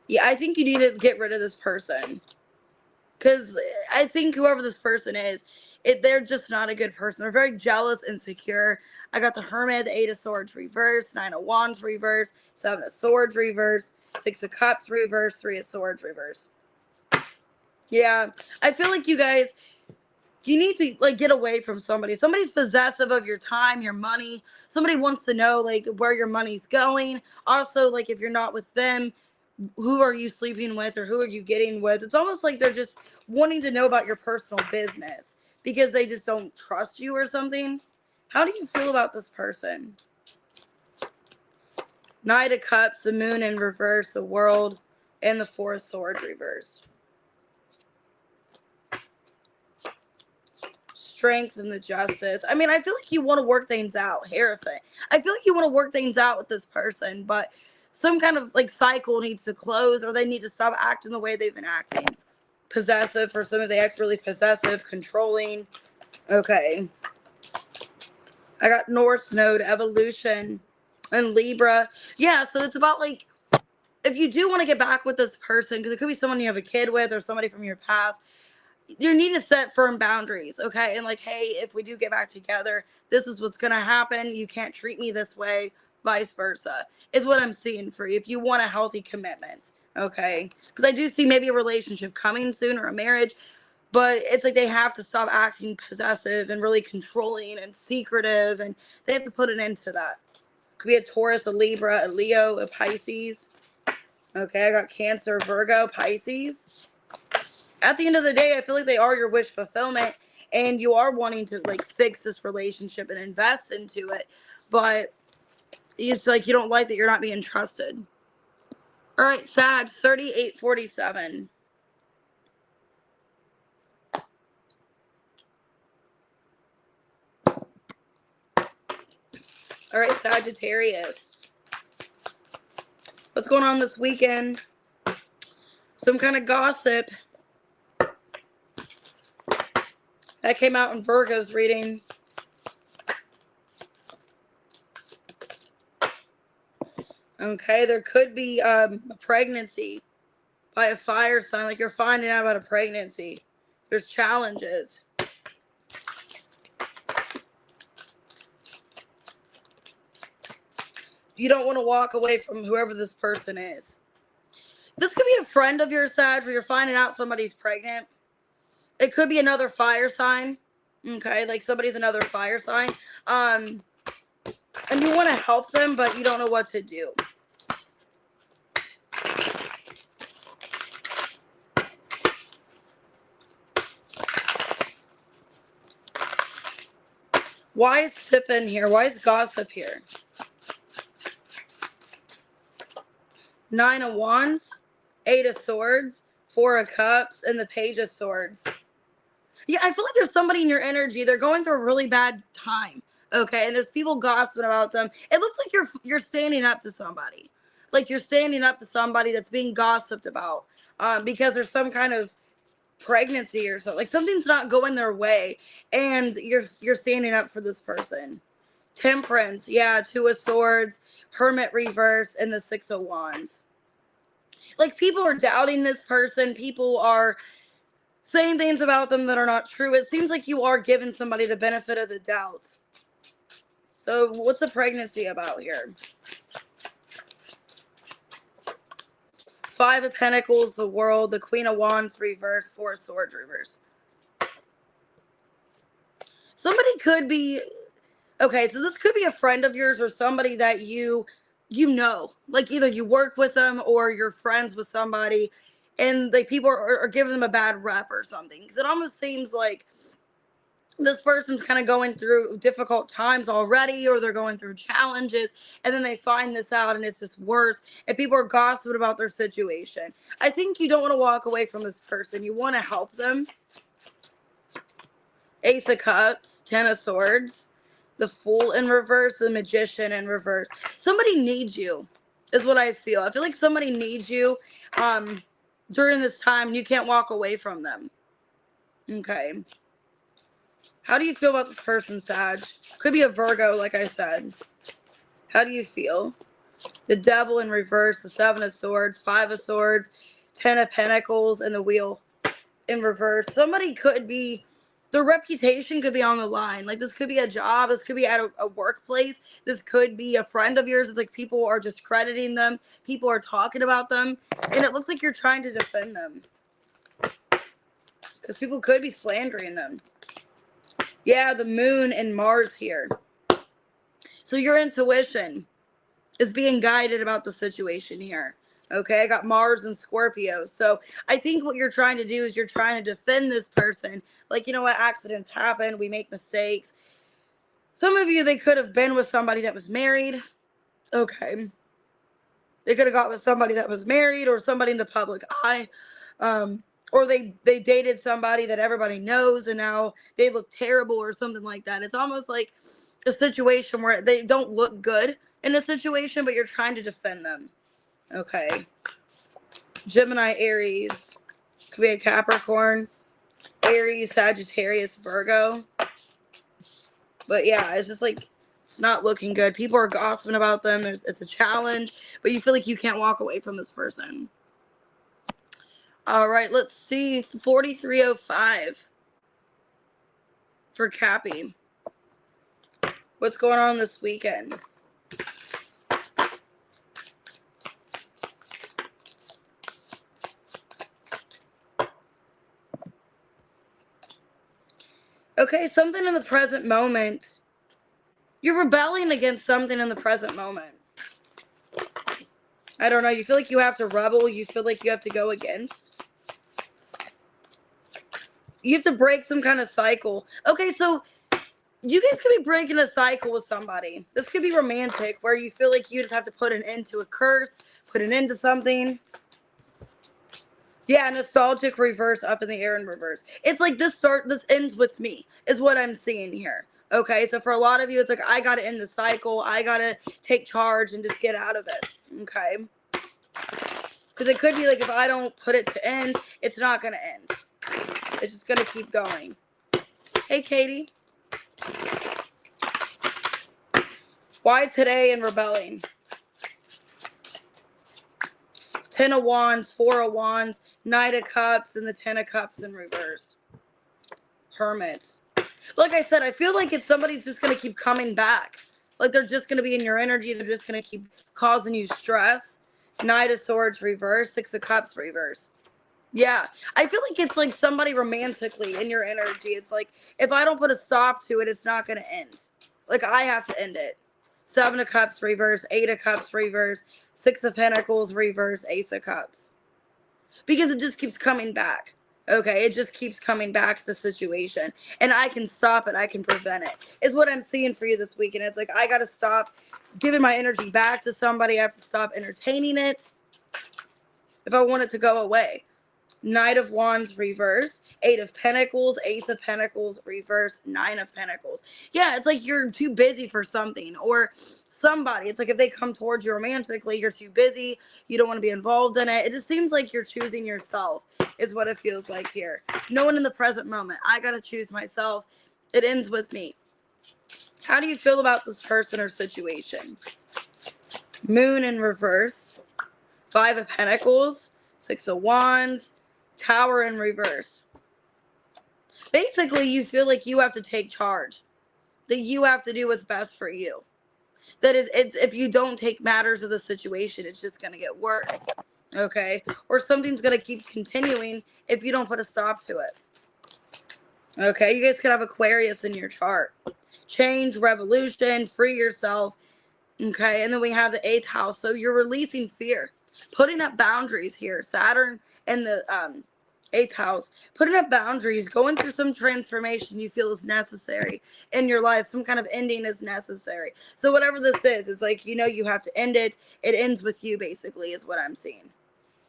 Yeah, I think you need to get rid of this person. Because I think whoever this person is, they're just not a good person. They're very jealous, insecure. I got the Hermit, the Eight of Swords reverse, Nine of Wands reverse, Seven of Swords reverse, Six of Cups reverse, Three of Swords reverse. Yeah, I feel like you guys, you need to like get away from somebody. Somebody's possessive of your time, your money. Somebody wants to know like where your money's going. Also, like if you're not with them, who are you sleeping with or who are you getting with? It's almost like they're just wanting to know about your personal business because they just don't trust you or something. How do you feel about this person? Knight of Cups, the Moon in reverse, the World, and the Four of Swords reversed. Strength and the Justice. I mean, I feel like you want to work things out. Hierophant. I feel like you want to work things out with this person, but some kind of like cycle needs to close, or they need to stop acting the way they've been acting. Possessive, for some of they act really possessive, controlling. Okay. I got North Node, Evolution, and Libra. Yeah, so it's about like, if you do want to get back with this person, because it could be someone you have a kid with or somebody from your past, you need to set firm boundaries, okay? And like, hey, if we do get back together, this is what's gonna happen. You can't treat me this way, vice versa, is what I'm seeing for you if you want a healthy commitment, okay? Because I do see maybe a relationship coming soon or a marriage, but it's like they have to stop acting possessive and really controlling and secretive, and they have to put an end to that. Could be a Taurus, a Libra, a Leo, a Pisces. Okay, I got Cancer, Virgo, Pisces. At the end of the day, I feel like they are your wish fulfillment, and you are wanting to like fix this relationship and invest into it, but it's like you don't like that you're not being trusted. All right, Sag, 3847. All right, Sagittarius. What's going on this weekend? Some kind of gossip that came out in Virgo's reading. Okay, there could be a pregnancy by a fire sign, like you're finding out about a pregnancy. There's challenges. You don't want to walk away from whoever this person is. This could be a friend of yours, Sag, where you're finding out somebody's pregnant. It could be another fire sign. Okay, like somebody's another fire sign. And you want to help them, but you don't know what to do. Why is sip in here? Why is gossip here? 9 of Wands, 8 of Swords, 4 of Cups, and the Page of Swords. Yeah, I feel like there's somebody in your energy. They're going through a really bad time. Okay, and there's people gossiping about them. It looks like you're standing up to somebody. Like you're standing up to somebody that's being gossiped about. Because there's some kind of pregnancy or something. Like something's not going their way, and you're standing up for this person. Temperance, yeah, 2 of Swords, Hermit reverse, and the 6 of Wands. Like people are doubting this person. People are saying things about them that are not true. It seems like you are giving somebody the benefit of the doubt. So what's the pregnancy about here? 5 of Pentacles, the World, the Queen of Wands reverse, 4 of Swords reverse. Somebody could be, okay, so this could be a friend of yours or somebody that you know. Like either you work with them or you're friends with somebody, and like people are giving them a bad rep or something. Because it almost seems like this person's kind of going through difficult times already, or they're going through challenges, and then they find this out and it's just worse, and people are gossiping about their situation. I think you don't want to walk away from this person. You want to help them. Ace of Cups, 10 of Swords, the Fool in reverse, the Magician in reverse. Somebody needs you is what I feel. I feel like somebody needs you during this time. You can't walk away from them. Okay. How do you feel about this person, Sag? Could be a Virgo, like I said. How do you feel? The Devil in reverse, the 7 of Swords, 5 of Swords, 10 of Pentacles, and the Wheel in reverse. Somebody could be, their reputation could be on the line. Like this could be a job. This could be at a workplace. This could be a friend of yours. It's like people are discrediting them. People are talking about them. And it looks like you're trying to defend them. Because people could be slandering them. Yeah, the Moon and Mars here. So your intuition is being guided about the situation here. Okay, I got Mars and Scorpio. So I think what you're trying to do is you're trying to defend this person. Like, you know what? Accidents happen. We make mistakes. Some of you, they could have been with somebody that was married. Okay. They could have got with somebody that was married or somebody in the public eye. Or they dated somebody that everybody knows and now they look terrible or something like that. It's almost like a situation where they don't look good in a situation, but you're trying to defend them. Okay. Gemini, Aries. Could be a Capricorn. Aries, Sagittarius, Virgo. But yeah, it's just like, it's not looking good. People are gossiping about them. It's a challenge, but you feel like you can't walk away from this person. All right, let's see. 4305 for Cappy. What's going on this weekend? Okay, something in the present moment. You're rebelling against something in the present moment. I don't know. You feel like you have to rebel. You feel like you have to go against. You have to break some kind of cycle. Okay, so you guys could be breaking a cycle with somebody. This could be romantic, where you feel like you just have to put an end to a curse, put an end to something. Yeah, nostalgic reverse, up in the air in reverse. It's like this ends with me, is what I'm seeing here. Okay, so for a lot of you, it's like, I gotta end the cycle. I gotta take charge and just get out of it. Okay. Because it could be like, if I don't put it to end, it's not gonna end. It's just gonna keep going. Hey, Katie. Why today in rebelling? 10 of Wands, 4 of Wands, Knight of Cups, and the 10 of Cups in reverse. Hermit. Like I said, I feel like it's somebody's just going to keep coming back. Like they're just going to be in your energy. They're just going to keep causing you stress. Knight of Swords reverse, 6 of Cups reverse. Yeah, I feel like it's like somebody romantically in your energy. It's like, if I don't put a stop to it, it's not going to end. Like, I have to end it. 7 of Cups reverse, 8 of Cups reverse, 6 of Pentacles reverse, Ace of Cups. Because it just keeps coming back. Okay, it just keeps coming back to the situation. And I can stop it. I can prevent it. Is what I'm seeing for you this week. And it's like, I got to stop giving my energy back to somebody. I have to stop entertaining it if I want it to go away. Knight of Wands reverse, Eight of Pentacles, Ace of Pentacles reverse, Nine of Pentacles. Yeah, it's like you're too busy for something, or somebody. It's like if they come towards you romantically, you're too busy. You don't want to be involved in it. It just seems like you're choosing yourself is what it feels like here. No one in the present moment. I got to choose myself. It ends with me. How do you feel about this person or situation? Moon in reverse, Five of Pentacles, Six of Wands, Tower in reverse. Basically, you feel like you have to take charge. That you have to do what's best for you. That is, if you don't take matters of the situation, it's just going to get worse. Okay? Or something's going to keep continuing if you don't put a stop to it. Okay? You guys could have Aquarius in your chart. Change, revolution, free yourself. Okay? And then we have the 8th house. So you're releasing fear. Putting up boundaries here. Saturn and the 8th house. Putting up boundaries. Going through some transformation you feel is necessary in your life. Some kind of ending is necessary. So whatever this is, it's like, you know, you have to end it. It ends with you, basically, is what I'm seeing.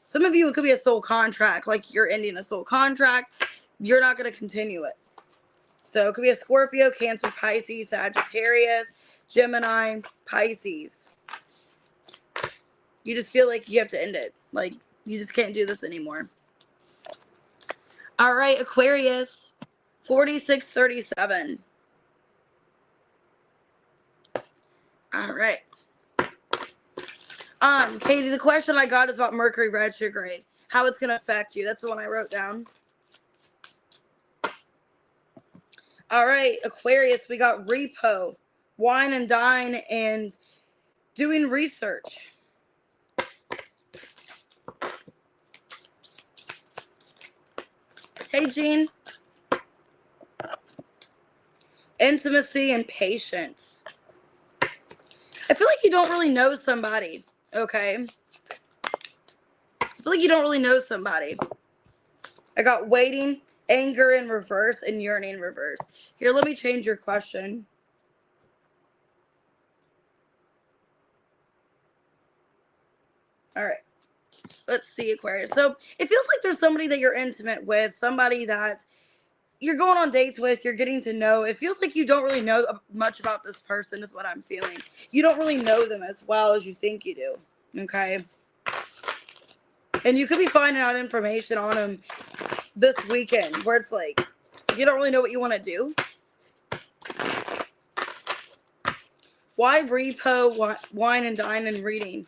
Some of you, it could be a soul contract. Like you're ending a soul contract. You're not going to continue it. So it could be a Scorpio, Cancer, Pisces, Sagittarius, Gemini, Pisces. You just feel like you have to end it. Like, you just can't do this anymore. All right, Aquarius, 4637. All right. Katie, the question I got is about Mercury retrograde. How it's going to affect you. That's the one I wrote down. All right, Aquarius, we got repo, wine and dine, and doing research. Hey, Jean. Intimacy and patience. I feel like you don't really know somebody, okay? I feel like you don't really know somebody. I got waiting, anger in reverse, and yearning in reverse. Here, let me change your question. All right. Let's see, Aquarius. So it feels like there's somebody that you're intimate with, somebody that you're going on dates with, you're getting to know. It feels like you don't really know much about this person is what I'm feeling. You don't really know them as well as you think you do, okay? And you could be finding out information on them this weekend where it's like, you don't really know what you want to do. Why repo, wine and dine and reading?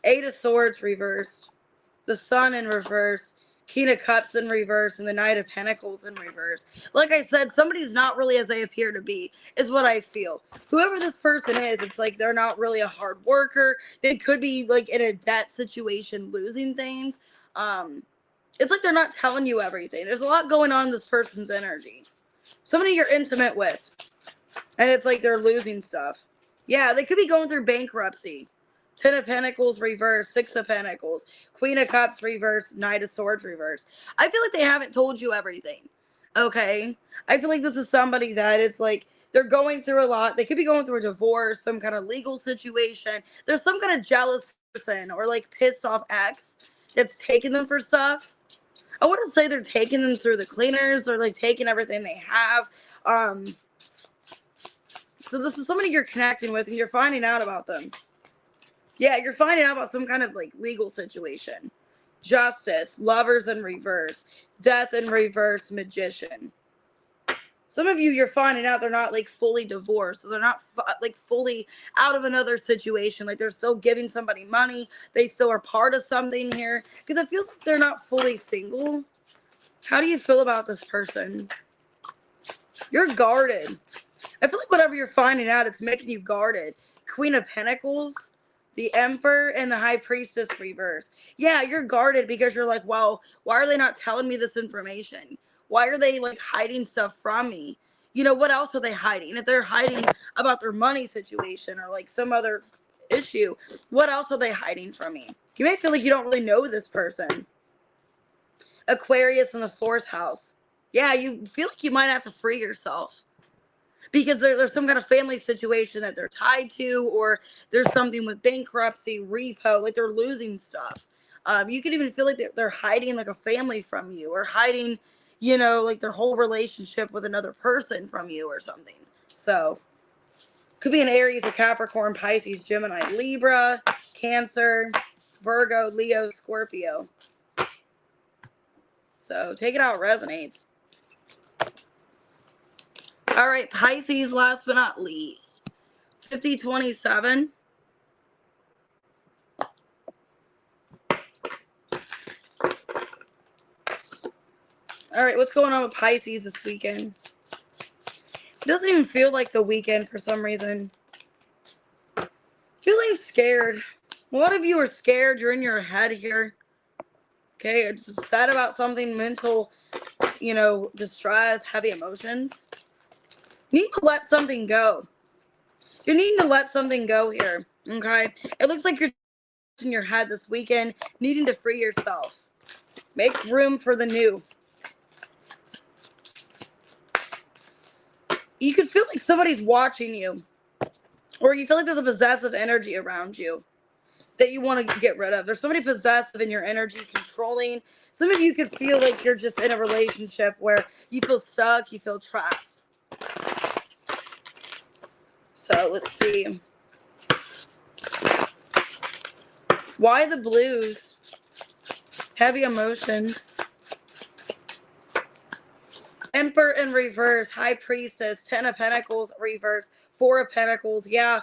Eight of Swords reversed, the Sun in reverse, King of Cups in reverse, and the Knight of Pentacles in reverse. Like I said, somebody's not really as they appear to be, is what I feel. Whoever this person is, it's like they're not really a hard worker. They could be like in a debt situation, losing things. It's like they're not telling you everything. There's a lot going on in this person's energy. Somebody you're intimate with, and it's like they're losing stuff. Yeah, they could be going through bankruptcy. 10 of Pentacles reverse, 6 of Pentacles, Queen of Cups reverse, Knight of Swords reverse. I feel like they haven't told you everything, okay? I feel like this is somebody that it's like they're going through a lot. They could be going through a divorce, some kind of legal situation. There's some kind of jealous person or like pissed off ex that's taking them for stuff. I want to say they're taking them through the cleaners. They're like taking everything they have. So this is somebody you're connecting with and you're finding out about them. Yeah, you're finding out about some kind of like legal situation. Justice, lovers in reverse, death in reverse, magician. Some of you, you're finding out they're not like fully divorced. So they're not like fully out of another situation. Like they're still giving somebody money. They still are part of something here. Because it feels like they're not fully single. How do you feel about this person? You're guarded. I feel like whatever you're finding out, it's making you guarded. Queen of Pentacles, the Emperor, and the High Priestess reverse. Yeah, you're guarded because you're like, well, why are they not telling me this information? Why are they like hiding stuff from me? You know, what else are they hiding? If they're hiding about their money situation or like some other issue, what else are they hiding from me? You may feel like you don't really know this person. Aquarius in the 4th house. Yeah, you feel like you might have to free yourself because there's some kind of family situation that they're tied to, or there's something with bankruptcy, repo, like they're losing stuff. You could even feel like they're hiding like a family from you, or hiding, like their whole relationship with another person from you or something. So could be an Aries, a Capricorn, Pisces, Gemini, Libra, Cancer, Virgo, Leo, Scorpio. So take it out, resonates. All right, Pisces, last but not least. 5027. All right, what's going on with Pisces this weekend? It doesn't even feel like the weekend for some reason. Feeling scared. A lot of you are scared. You're in your head here. Okay, it's upset about something, mental, distress, heavy emotions. You need to let something go. You're needing to let something go here. Okay, it looks like you're in your head this weekend, needing to free yourself. Make room for the new. You could feel like somebody's watching you, or you feel like there's a possessive energy around you that you want to get rid of. There's somebody possessive in your energy, controlling. Some of you could feel like you're just in a relationship where you feel stuck, you feel trapped. So let's see. Why the blues? Heavy emotions. Emperor in reverse, High Priestess, 10 of Pentacles reverse, 4 of Pentacles. Yeah,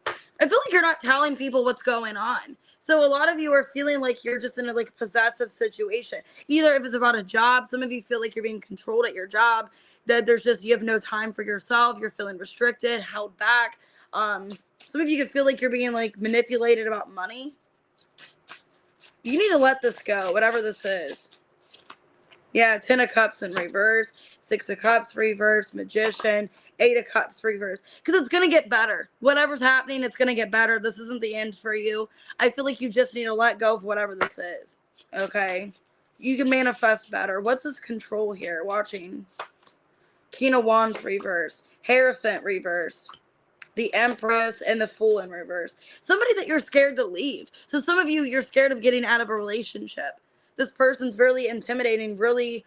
I feel like you're not telling people what's going on. So a lot of you are feeling like you're just in a possessive situation. Either if it's about a job, some of you feel like you're being controlled at your job, that you have no time for yourself, you're feeling restricted, held back. Some of you could feel like you're being manipulated about money. You need to let this go, whatever this is. Yeah, 10 of Cups in reverse, 6 of Cups reverse, Magician, 8 of Cups reverse. Because it's going to get better. Whatever's happening, it's going to get better. This isn't the end for you. I feel like you just need to let go of whatever this is. Okay? You can manifest better. What's this control here? Watching. King of Wands reverse, Hierophant reverse, the Empress, and the Fool in reverse. Somebody that you're scared to leave. So some of you, you're scared of getting out of a relationship. This person's really intimidating, really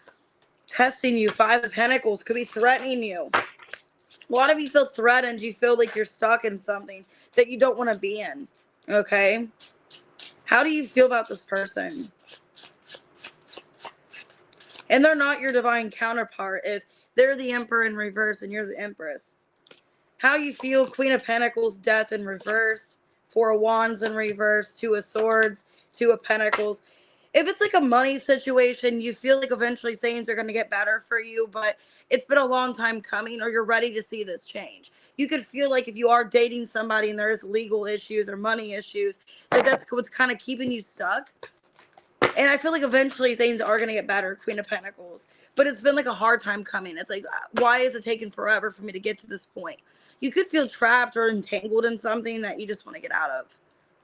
testing you. 5 of Pentacles could be threatening you. A lot of you feel threatened. You feel like you're stuck in something that you don't want to be in. Okay? How do you feel about this person? And they're not your divine counterpart if they're the Emperor in reverse and you're the Empress. How you feel? Queen of Pentacles, Death in reverse, 4 of Wands in reverse, 2 of Swords, 2 of Pentacles. If it's a money situation, you feel like eventually things are going to get better for you, but it's been a long time coming, or you're ready to see this change. You could feel like if you are dating somebody and there's legal issues or money issues, that's what's kind of keeping you stuck. And I feel like eventually things are going to get better, Queen of Pentacles. But it's been a hard time coming. It's why is it taking forever for me to get to this point? You could feel trapped or entangled in something that you just want to get out of.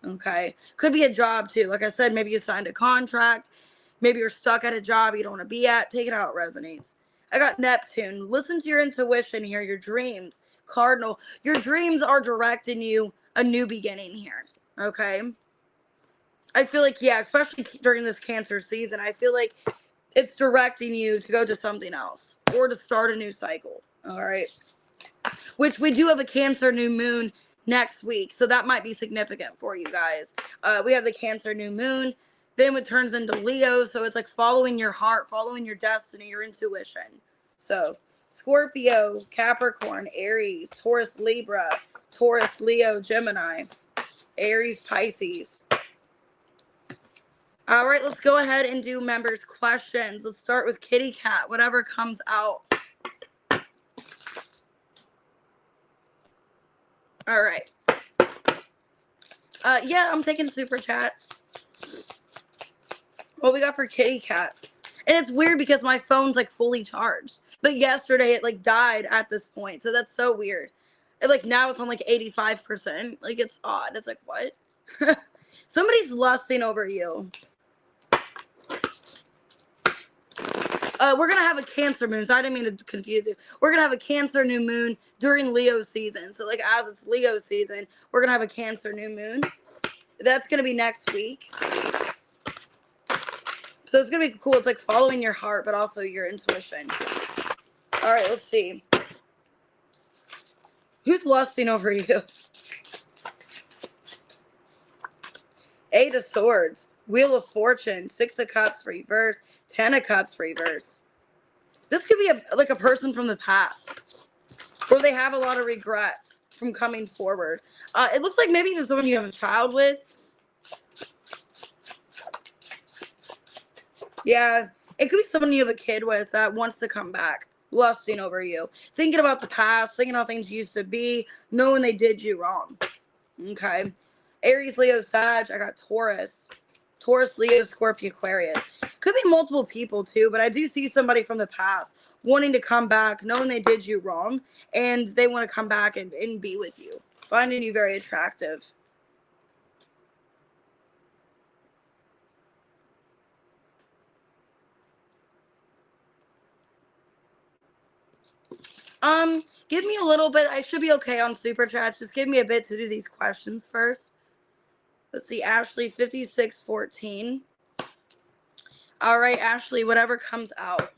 Okay. Could be a job too. Like I said, maybe you signed a contract. Maybe you're stuck at a job you don't want to be at. Take it out, resonates. I got Neptune. Listen to your intuition here, your dreams. Cardinal. Your dreams are directing you a new beginning here. Okay. I feel like, yeah, especially during this Cancer season, I feel like it's directing you to go to something else or to start a new cycle. All right. Which we do have a Cancer new moon next week, so that might be significant for you guys. We have the Cancer new moon, then it turns into Leo, so it's following your heart, following your destiny, your intuition. So Scorpio, Capricorn, Aries, Taurus, Libra, Taurus, Leo, Gemini, Aries, Pisces. All right, let's go ahead and do members' questions. Let's start with Kitty Cat, whatever comes out. All right. Yeah, I'm taking super chats. What we got for Kitty Cat? And it's weird because my phone's fully charged. But yesterday it died at this point. So that's so weird. And now it's on 85%. It's odd. It's what? Somebody's lusting over you. We're going to have a Cancer moon, so I didn't mean to confuse you. We're going to have a Cancer new moon during Leo season. So, like, as it's Leo season, we're going to have a Cancer new moon. That's going to be next week. So it's going to be cool. It's like following your heart, but also your intuition. All right, let's see. Who's lusting over you? Eight of Swords, Wheel of Fortune, Six of Cups reverse, Ten of Cups reverse. This could be like a person from the past, or they have a lot of regrets from coming forward. It looks like maybe it's someone you have a child with. Yeah, it could be someone you have a kid with that wants to come back, lusting over you, thinking about the past, thinking how things used to be, knowing they did you wrong. Okay. Aries, Leo, Sag. I got Taurus. Taurus, Leo, Scorpio, Aquarius. Could be multiple people too, but I do see somebody from the past wanting to come back, knowing they did you wrong, and they want to come back and be with you, finding you very attractive. Give me a little bit. I should be okay on Super Chats. Just give me a bit to do these questions first. Let's see, Ashley, 5614. All right, Ashley, whatever comes out.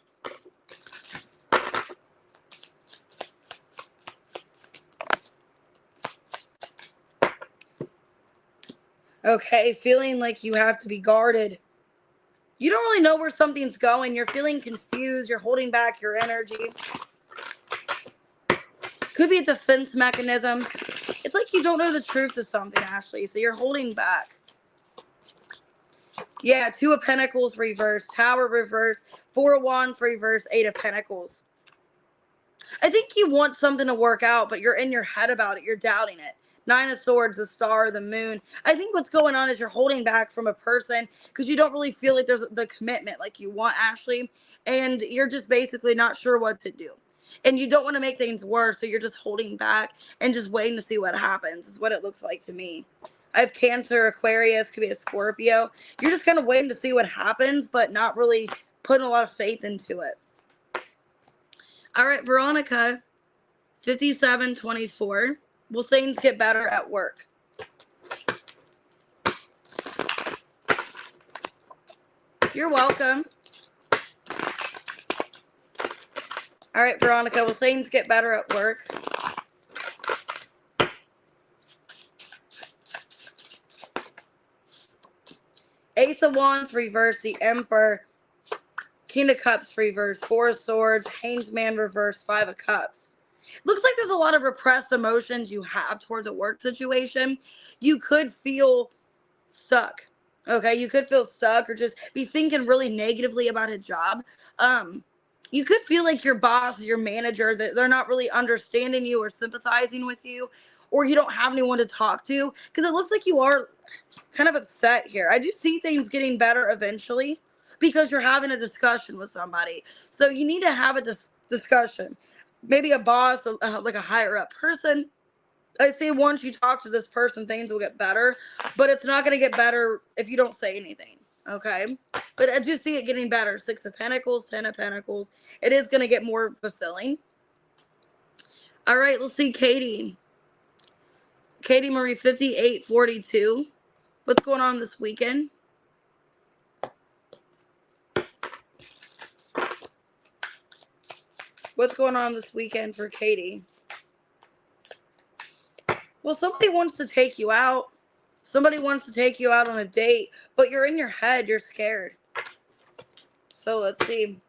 Okay, feeling like you have to be guarded. You don't really know where something's going. You're feeling confused. You're holding back your energy. Could be a defense mechanism. It's like you don't know the truth of something, Ashley, so you're holding back. Yeah, Two of Pentacles reverse, Tower reverse, Four of Wands reverse, Eight of Pentacles. I think you want something to work out, but you're in your head about it. You're doubting it. Nine of Swords, the Star, the Moon. I think what's going on is you're holding back from a person because you don't really feel like there's the commitment like you want, Ashley, and you're just basically not sure what to do. And you don't want to make things worse, so you're just holding back and just waiting to see what happens, is what it looks like to me. I have Cancer, Aquarius, could be a Scorpio. You're just kind of waiting to see what happens, but not really putting a lot of faith into it. All right, Veronica, 5724. Will things get better at work? You're welcome. All right, Veronica, will things get better at work? Ace of Wands reverse, the Emperor, King of Cups reverse, Four of Swords, Hanged Man reverse, Five of Cups. Looks like there's a lot of repressed emotions you have towards a work situation. You could feel stuck. Okay, you could feel stuck or just be thinking really negatively about a job. You could feel like your boss, your manager, that they're not really understanding you or sympathizing with you, or you don't have anyone to talk to, because it looks like you are kind of upset here. I do see things getting better eventually because you're having a discussion with somebody. So you need to have a discussion. Maybe a boss, like a higher up person. I say once you talk to this person, things will get better, but it's not going to get better if you don't say anything. Okay. But I do see it getting better. Six of Pentacles, Ten of Pentacles. It is going to get more fulfilling. All right. Let's see. Katie Marie, 5842. What's going on this weekend? What's going on this weekend for Katie? Well, somebody wants to take you out. Somebody wants to take you out on a date, but you're in your head. You're scared. So let's see.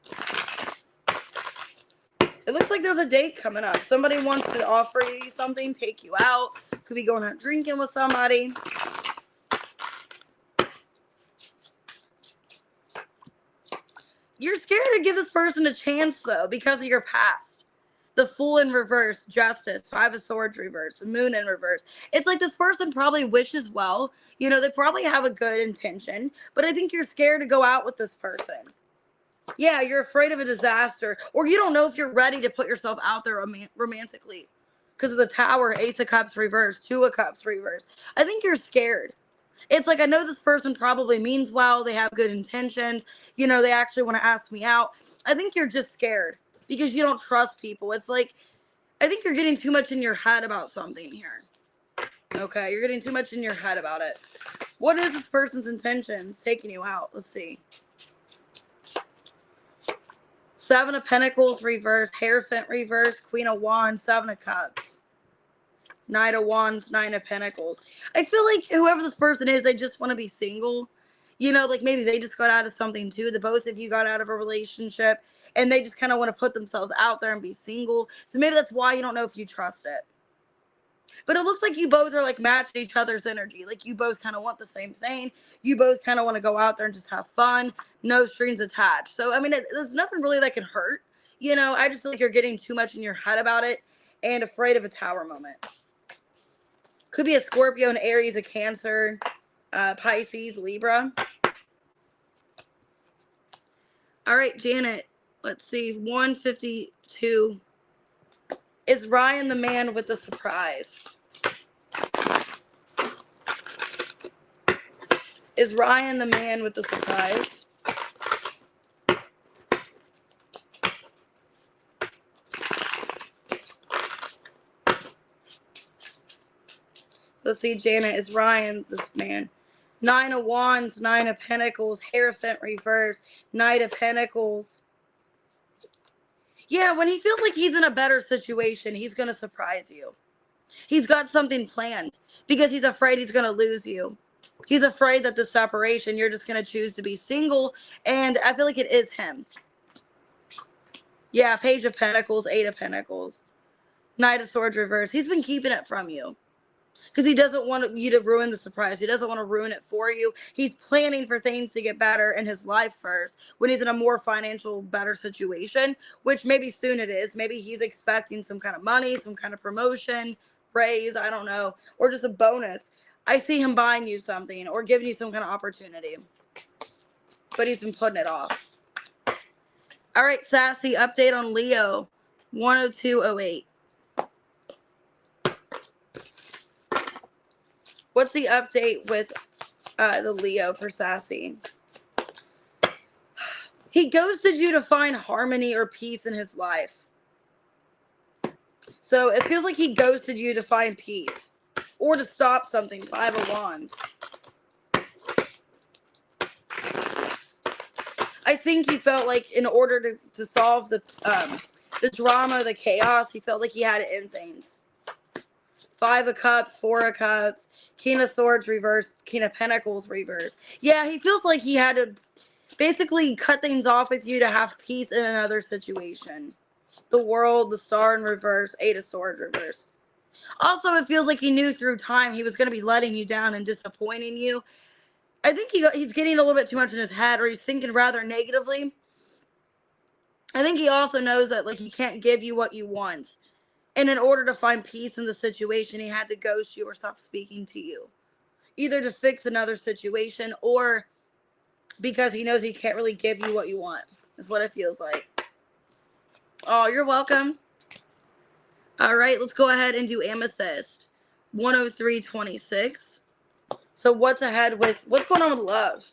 It looks like there's a date coming up. Somebody wants to offer you something, take you out. Could be going out drinking with somebody. You're scared to give this person a chance, though, because of your past. The Fool in reverse, Justice, Five of Swords reverse, Moon in reverse. It's like this person probably wishes well. You know, they probably have a good intention, but I think you're scared to go out with this person. Yeah, you're afraid of a disaster, or you don't know if you're ready to put yourself out there romantically because of the Tower, Ace of Cups reverse, Two of Cups reverse. I think you're scared. It's like, I know this person probably means well. They have good intentions. You know, they actually want to ask me out. I think you're just scared because you don't trust people. It's like, I think you're getting too much in your head about something here. Okay, you're getting too much in your head about it. What is this person's intentions taking you out? Let's see. Seven of Pentacles reverse, Hierophant reverse, Queen of Wands, Seven of Cups, Knight of Wands, Nine of Pentacles. I feel like whoever this person is, they just want to be single. You know, like maybe they just got out of something too. The both of you got out of a relationship and they just kind of want to put themselves out there and be single. So maybe that's why you don't know if you trust it. But it looks like you both are like matching each other's energy. Like you both kind of want the same thing. You both kind of want to go out there and just have fun. No strings attached. So, I mean, there's nothing really that can hurt. You know, I just feel like you're getting too much in your head about it and afraid of a Tower moment. Could be a Scorpio, an Aries, a Cancer, Pisces, Libra. All right, Janet. Let's see. 152. Is Ryan the man with the surprise? Is Ryan the man with the surprise? Let's see, Janet. Is Ryan this man? Nine of Wands, Nine of Pentacles, Hierophant reverse, Knight of Pentacles. Yeah, when he feels like he's in a better situation, he's going to surprise you. He's got something planned because he's afraid he's going to lose you. He's afraid that the separation, you're just going to choose to be single. And I feel like it is him. Yeah, Page of Pentacles, Eight of Pentacles, Knight of Swords reverse. He's been keeping it from you because he doesn't want you to ruin the surprise. He doesn't want to ruin it for you. He's planning for things to get better in his life first when he's in a more financial, better situation, which maybe soon it is. Maybe he's expecting some kind of money, some kind of promotion, raise, I don't know, or just a bonus. I see him buying you something or giving you some kind of opportunity, but he's been putting it off. All right, Sassy, update on Leo, 10208. What's the update with the Leo for Sassy? He ghosted you to find harmony or peace in his life. So it feels like he ghosted you to find peace or to stop something. Five of Wands. I think he felt like in order to solve the drama, the chaos, he felt like he had to end things. Five of Cups, Four of Cups, King of Swords reverse, King of Pentacles reverse. Yeah, he feels like he had to basically cut things off with you to have peace in another situation. The World, the Star in reverse, Eight of Swords reverse. Also, it feels like he knew through time he was going to be letting you down and disappointing you. I think he's getting a little bit too much in his head, or he's thinking rather negatively. I think he also knows that like he can't give you what you want. And in order to find peace in the situation, he had to ghost you or stop speaking to you. Either to fix another situation or because he knows he can't really give you what you want. Is what it feels like. Oh, you're welcome. All right, let's go ahead and do Amethyst. 10326. So what's ahead with, what's going on with love?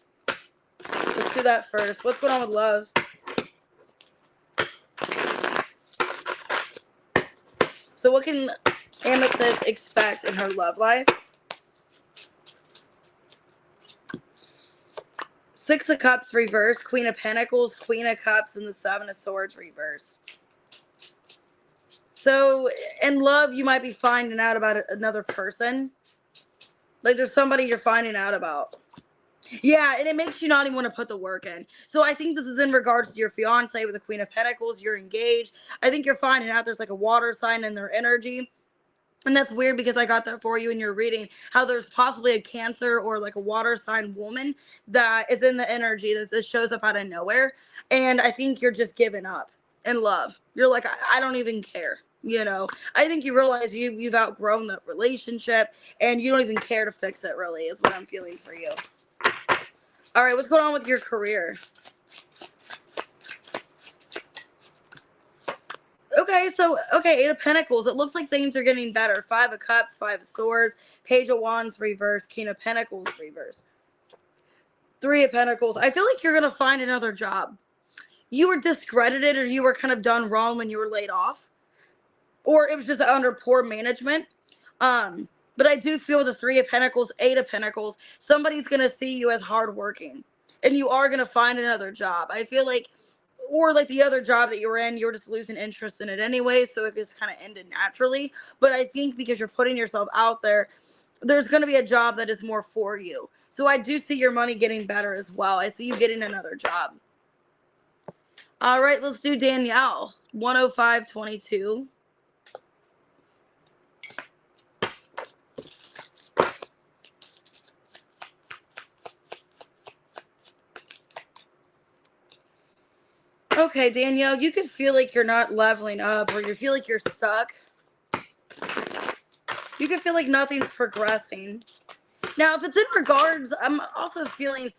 Let's do that first. What's going on with love? So what can Amethyst expect in her love life? Six of Cups reverse, Queen of Pentacles, Queen of Cups, and the Seven of Swords reverse. So in love, you might be finding out about another person. Like there's somebody you're finding out about. Yeah, and it makes you not even want to put the work in. So I think this is in regards to your fiance with the Queen of Pentacles. You're engaged. I think you're finding out there's like a water sign in their energy. And that's weird because I got that for you in your reading, how there's possibly a Cancer or like a water sign woman that is in the energy that shows up out of nowhere. And I think you're just giving up in love. You're like, I don't even care. You know, I think you realize you've outgrown the relationship and you don't even care to fix it, really, is what I'm feeling for you. All right, what's going on with your career? Okay, so, Eight of Pentacles. It looks like things are getting better. Five of Cups, Five of Swords, Page of Wands reverse, King of Pentacles reverse, Three of Pentacles. I feel like you're going to find another job. You were discredited, or you were kind of done wrong when you were laid off, or it was just under poor management. But I do feel the Three of Pentacles, Eight of Pentacles, somebody's going to see you as hardworking, and you are going to find another job. I feel like, or like the other job that you were in, you were just losing interest in it anyway, so it just kind of ended naturally. But I think because you're putting yourself out there, there's going to be a job that is more for you. So I do see your money getting better as well. I see you getting another job. All right, let's do Danielle, 10522. Okay, Danielle, you can feel like you're not leveling up, or you feel like you're stuck. You can feel like nothing's progressing. Now, if it's in regards, I'm also feeling,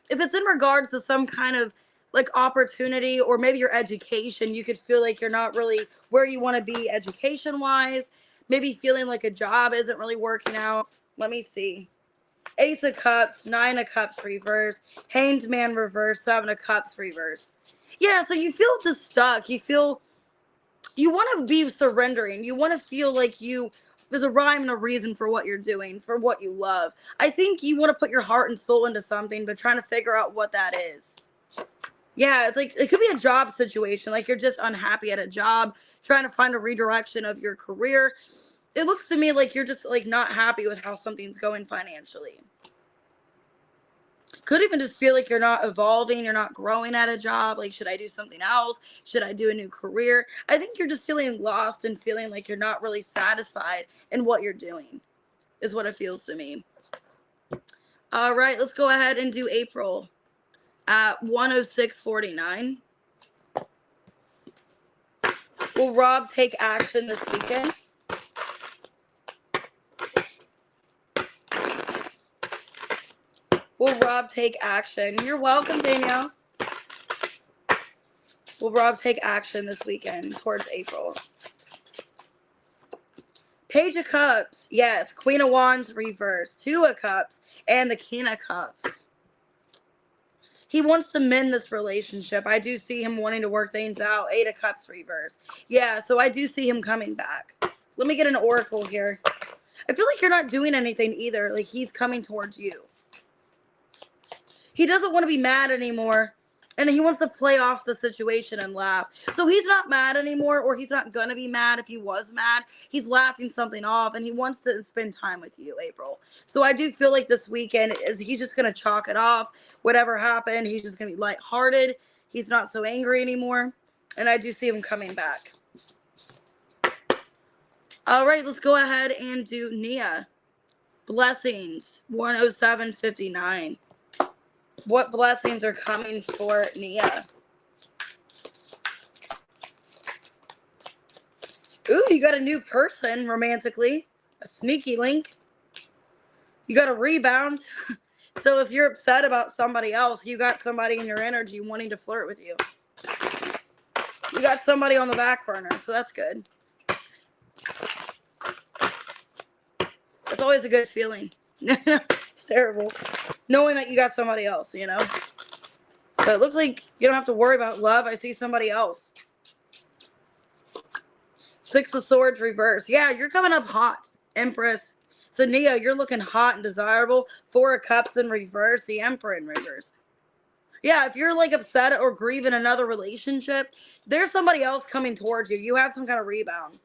if it's in regards to some kind of like opportunity, or maybe your education, you could feel like you're not really where you want to be education-wise. Maybe feeling like a job isn't really working out. Let me see. Ace of Cups, Nine of Cups reverse, Hanged Man reverse, Seven of Cups reverse. Yeah, so you feel just stuck. You feel you want to be surrendering. You want to feel like there's a rhyme and a reason for what you're doing, for what you love. I think you want to put your heart and soul into something, but trying to figure out what that is. Yeah, it's like it could be a job situation. Like you're just unhappy at a job, trying to find a redirection of your career. It looks to me like you're just like not happy with how something's going financially. Could even just feel like you're not evolving, you're not growing at a job. Like, should I do something else? Should I do a new career? I think you're just feeling lost and feeling like you're not really satisfied in what you're doing, is what it feels to me. All right, let's go ahead and do April at 106.49. Will Rob take action this weekend? Will Rob take action? You're welcome, Danielle. Will Rob take action this weekend towards April? Page of Cups. Yes. Queen of Wands reverse. Two of Cups. And the King of Cups. He wants to mend this relationship. I do see him wanting to work things out. Eight of Cups reverse. Yeah, so I do see him coming back. Let me get an oracle here. I feel like you're not doing anything either. Like he's coming towards you. He doesn't want to be mad anymore, and he wants to play off the situation and laugh. So he's not mad anymore, or he's not going to be mad if he was mad. He's laughing something off, and he wants to spend time with you, April. So I do feel like this weekend, he's just going to chalk it off. Whatever happened, he's just going to be lighthearted. He's not so angry anymore, and I do see him coming back. All right, let's go ahead and do Nia. Blessings, 107.59. What blessings are coming for Nia? Ooh, you got a new person romantically. A sneaky link. You got a rebound. So if you're upset about somebody else, you got somebody in your energy wanting to flirt with you. You got somebody on the back burner, so that's good. It's always a good feeling. It's terrible. Knowing that you got somebody else, you know. So it looks like you don't have to worry about love. I see somebody else. Six of Swords reverse. Yeah, you're coming up hot, Empress. So Nia, you're looking hot and desirable. Four of Cups in reverse. The Emperor in reverse. Yeah, if you're like upset or grieving another relationship, there's somebody else coming towards you. You have some kind of rebound.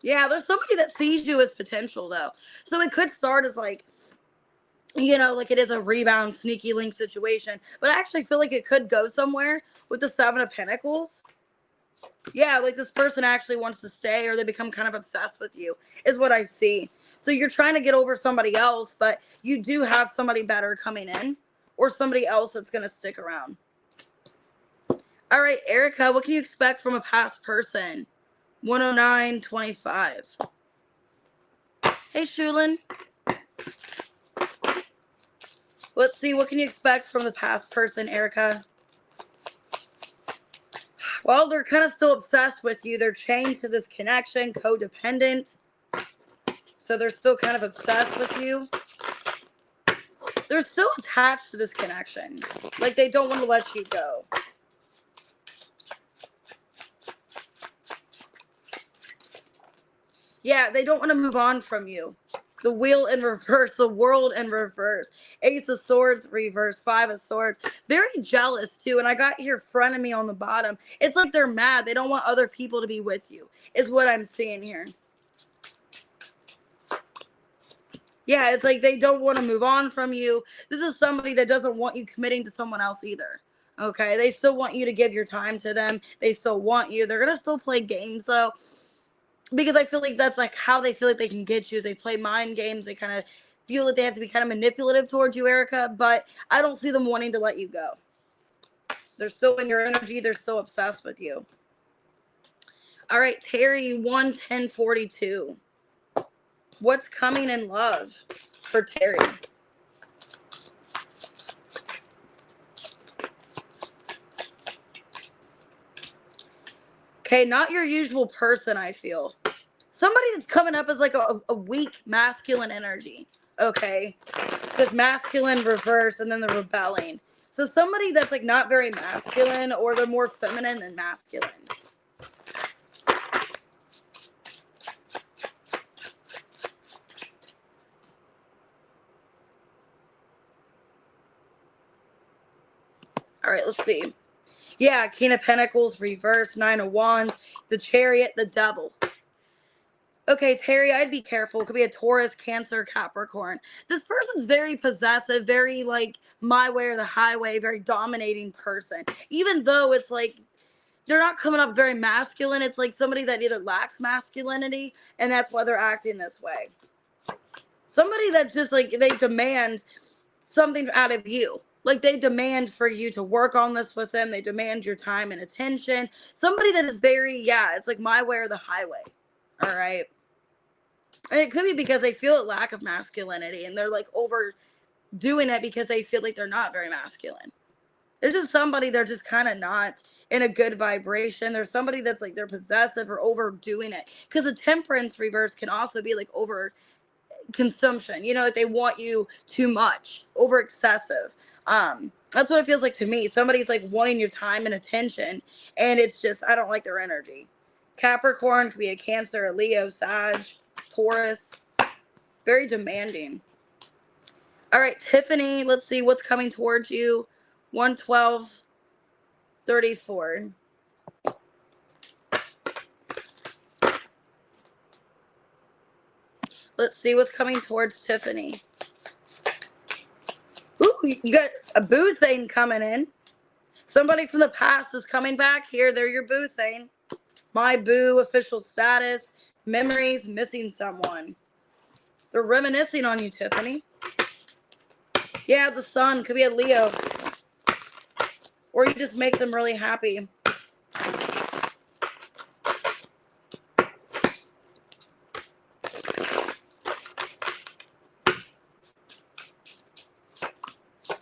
Yeah, there's somebody that sees you as potential, though. So it could start as like, you know, like it is a rebound, sneaky link situation. But I actually feel like it could go somewhere with the Seven of Pentacles. Yeah, like this person actually wants to stay, or they become kind of obsessed with you, is what I see. So you're trying to get over somebody else, but you do have somebody better coming in, or somebody else that's going to stick around. All right, Erica, what can you expect from a past person? 109.25. Hey, Shulin. Let's see, what can you expect from the past person, Erica? Well, they're kind of still obsessed with you. They're chained to this connection, codependent. So they're still kind of obsessed with you. They're still attached to this connection. Like, they don't want to let you go. Yeah, they don't want to move on from you. The wheel in reverse, the world in reverse. Ace of Swords, reverse. Five of Swords. Very jealous, too. And I got here front of me on the bottom. It's like they're mad. They don't want other people to be with you, is what I'm seeing here. Yeah, it's like they don't want to move on from you. This is somebody that doesn't want you committing to someone else either. Okay, they still want you to give your time to them. They still want you. They're going to still play games, though. Because I feel like that's like how they feel like they can get you. Is they play mind games. They kind of feel like they have to be kind of manipulative towards you, Erica. But I don't see them wanting to let you go. They're still in your energy. They're still obsessed with you. All right, Terry, 11042. What's coming in love for Terry? Okay, not your usual person, I feel. Somebody that's coming up as like a weak masculine energy. Okay, because masculine reverse and then the rebelling. So somebody that's like not very masculine, or they're more feminine than masculine. All right, let's see. Yeah, King of Pentacles, reverse, Nine of Wands, the Chariot, the Devil. Okay, Terry, I'd be careful. It could be a Taurus, Cancer, Capricorn. This person's very possessive, very like my way or the highway, very dominating person. Even though it's like they're not coming up very masculine. It's like somebody that either lacks masculinity, and that's why they're acting this way. Somebody that's just like, they demand something out of you. Like, they demand for you to work on this with them. They demand your time and attention. Somebody that is very, yeah, it's like my way or the highway. All right. And it could be because they feel a lack of masculinity and they're like overdoing it because they feel like they're not very masculine. There's just somebody they're just kind of not in a good vibration. There's somebody that's like they're possessive or overdoing it. Because a temperance reverse can also be like over consumption. You know, like they want you too much, over excessive. That's what it feels like to me. Somebody's like wanting your time and attention, and it's just, I don't like their energy. Capricorn could be a Cancer, a Leo, Sag, Taurus. Very demanding. All right, Tiffany, let's see what's coming towards you. 11234. Let's see what's coming towards Tiffany. Ooh, you got a boo thing coming in. Somebody from the past is coming back here. They're your boo thing. My boo, official status, memories, missing someone. They're reminiscing on you, Tiffany. Yeah, the sun could be a Leo. Or you just make them really happy.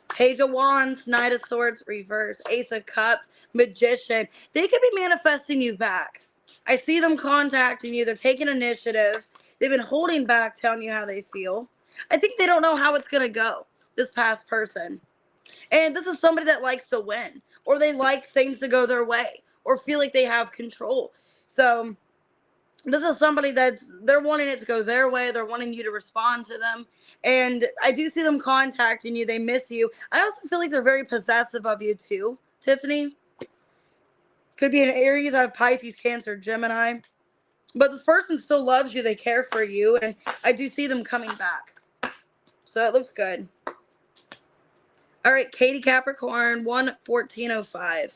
Page of Wands, Knight of Swords, reverse, Ace of Cups, Magician. They could be manifesting you back. I see them contacting you. They're taking initiative. They've been holding back, telling you how they feel. I think they don't know how it's going to go, this past person. And this is somebody that likes to win. Or they like things to go their way. Or feel like they have control. So this is somebody they're wanting it to go their way. They're wanting you to respond to them. And I do see them contacting you. They miss you. I also feel like they're very possessive of you too, Tiffany. Could be an Aries, I have Pisces, Cancer, Gemini. But this person still loves you. They care for you. And I do see them coming back. So it looks good. All right, Katie Capricorn, 11405.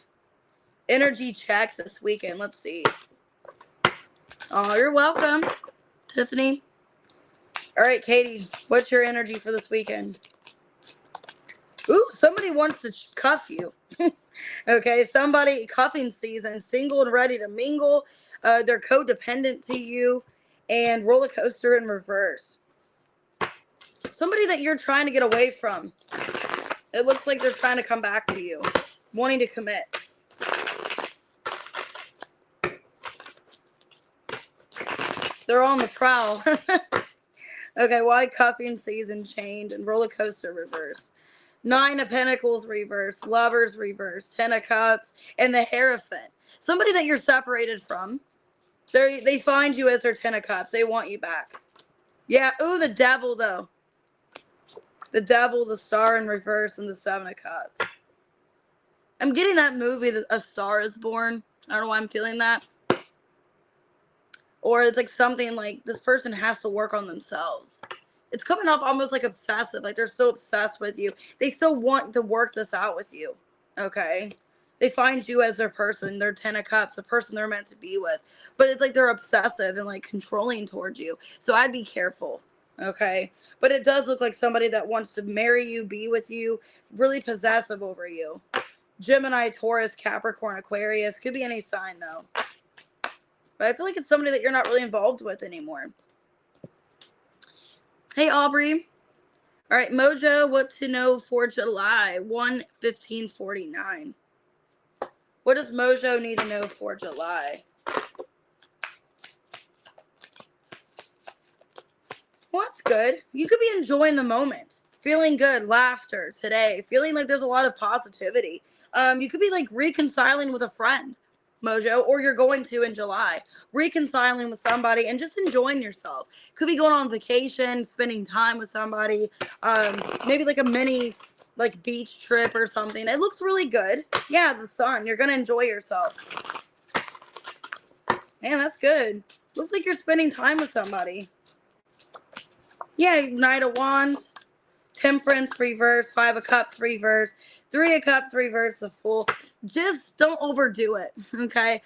Energy check this weekend. Let's see. Oh, you're welcome, Tiffany. All right, Katie, what's your energy for this weekend? Ooh, somebody wants to cuff you. Okay, somebody, cuffing season, single and ready to mingle. They're codependent to you, and roller coaster in reverse. Somebody that you're trying to get away from. It looks like they're trying to come back to you, wanting to commit. They're on the prowl. Okay, why cuffing season chained and roller coaster reverse. Nine of Pentacles reverse, Lovers reverse, Ten of Cups, and the Hierophant. Somebody that you're separated from. They find you as their Ten of Cups. They want you back. Yeah, ooh, the Devil, though. The Devil, the Star in reverse, and the Seven of Cups. I'm getting that movie, A Star is Born. I don't know why I'm feeling that. Or it's like something like this person has to work on themselves. It's coming off almost like obsessive. Like they're so obsessed with you. They still want to work this out with you. Okay? They find you as their person, their Ten of Cups, the person they're meant to be with. But it's like they're obsessive and like controlling towards you. So I'd be careful. Okay? But it does look like somebody that wants to marry you, be with you, really possessive over you. Gemini, Taurus, Capricorn, Aquarius. Could be any sign though. But I feel like it's somebody that you're not really involved with anymore. Hey, Aubrey. All right, Mojo, what to know for July? 1/15/49. What does Mojo need to know for July? Well, that's good. You could be enjoying the moment. Feeling good, laughter today. Feeling like there's a lot of positivity. You could be like reconciling with a friend, Mojo, or you're going to in July. Reconciling with somebody and just enjoying yourself. Could be going on vacation, spending time with somebody. Maybe like a mini like beach trip or something. It looks really good. Yeah, the sun. You're going to enjoy yourself. Man, that's good. Looks like you're spending time with somebody. Yeah, Knight of Wands, Temperance reverse, Five of Cups reverse, Three of Cups reverse, the Fool. Just don't overdo it, okay?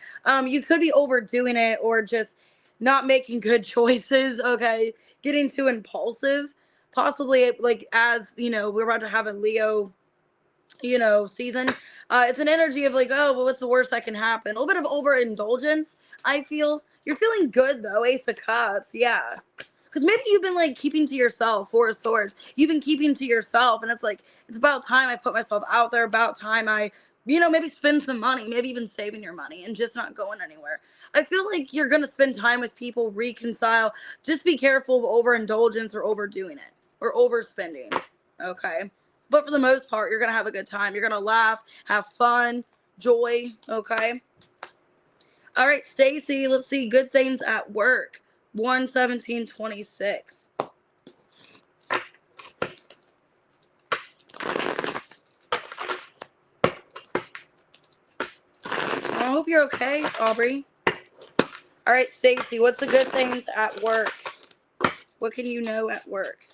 You could be overdoing it or just not making good choices, okay? Getting too impulsive. Possibly, like, as, you know, we're about to have a Leo, you know, season. It's an energy of like, oh, well, what's the worst that can happen? A little bit of overindulgence, I feel. You're feeling good, though. Ace of Cups, yeah. Because maybe you've been like keeping to yourself, Four of Swords. You've been keeping to yourself, and it's like, it's about time I put myself out there, about time I, you know, maybe spend some money, maybe even saving your money and just not going anywhere. I feel like you're going to spend time with people, reconcile. Just be careful of overindulgence or overdoing it or overspending, okay? But for the most part, you're going to have a good time. You're going to laugh, have fun, joy, okay? All right, Stacy, let's see. Good things at work. 1/17/26. I hope you're okay, Aubrey. All right, Stacy, what's the good things at work? What can you know at work?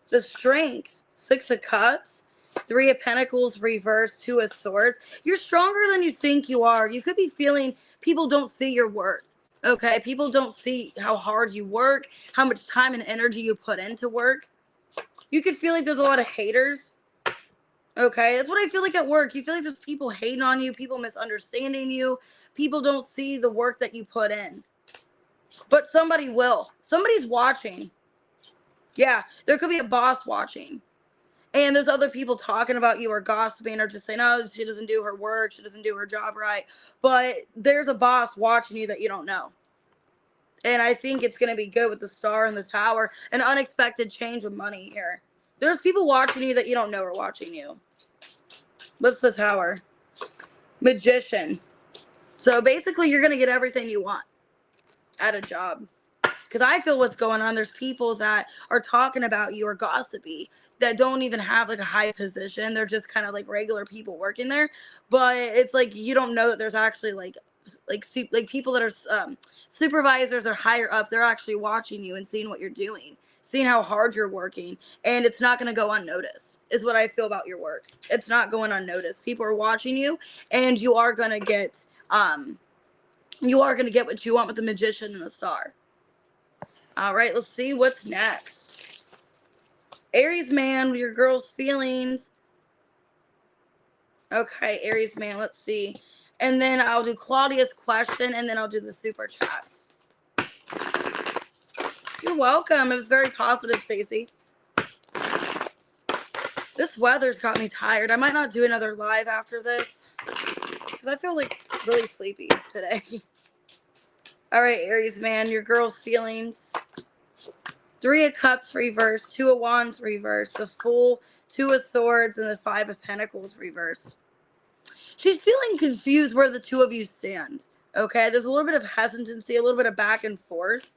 The Strength, Six of Cups, Three of Pentacles reverse, Two of Swords. You're stronger than you think you are. You could be feeling people don't see your worth. Okay, people don't see how hard you work, how much time and energy you put into work. You could feel like there's a lot of haters. Okay, that's what I feel like at work. You feel like there's people hating on you, people misunderstanding you, people don't see the work that you put in. But somebody will. Somebody's watching. Yeah, there could be a boss watching. And there's other people talking about you or gossiping or just saying, oh, she doesn't do her work, she doesn't do her job right. But there's a boss watching you that you don't know. And I think it's going to be good with the Star and the Tower. An unexpected change with money here. There's people watching you that you don't know are watching you. What's the Tower? Magician. So basically, you're going to get everything you want at a job. Because I feel what's going on. There's people that are talking about you or gossipy that don't even have like a high position. They're just kind of like regular people working there. But it's like you don't know that there's actually like people that are supervisors or higher up. They're actually watching you and seeing what you're doing, seeing how hard you're working, and it's not going to go unnoticed. Is what I feel about your work. It's not going unnoticed. People are watching you, and you are going to get what you want with the Magician and the Star. All right, let's see what's next. Aries man, your girl's feelings. Okay, Aries man, let's see. And then I'll do Claudia's question, and then I'll do the super chats. You're welcome. It was very positive, Stacey. This weather's got me tired. I might not do another live after this because I feel like really sleepy today. All right, Aries man, your girl's feelings. Three of Cups reversed, Two of Wands reversed, the Fool, Two of Swords, and the Five of Pentacles reversed. She's feeling confused where the two of you stand. Okay, there's a little bit of hesitancy, a little bit of back and forth.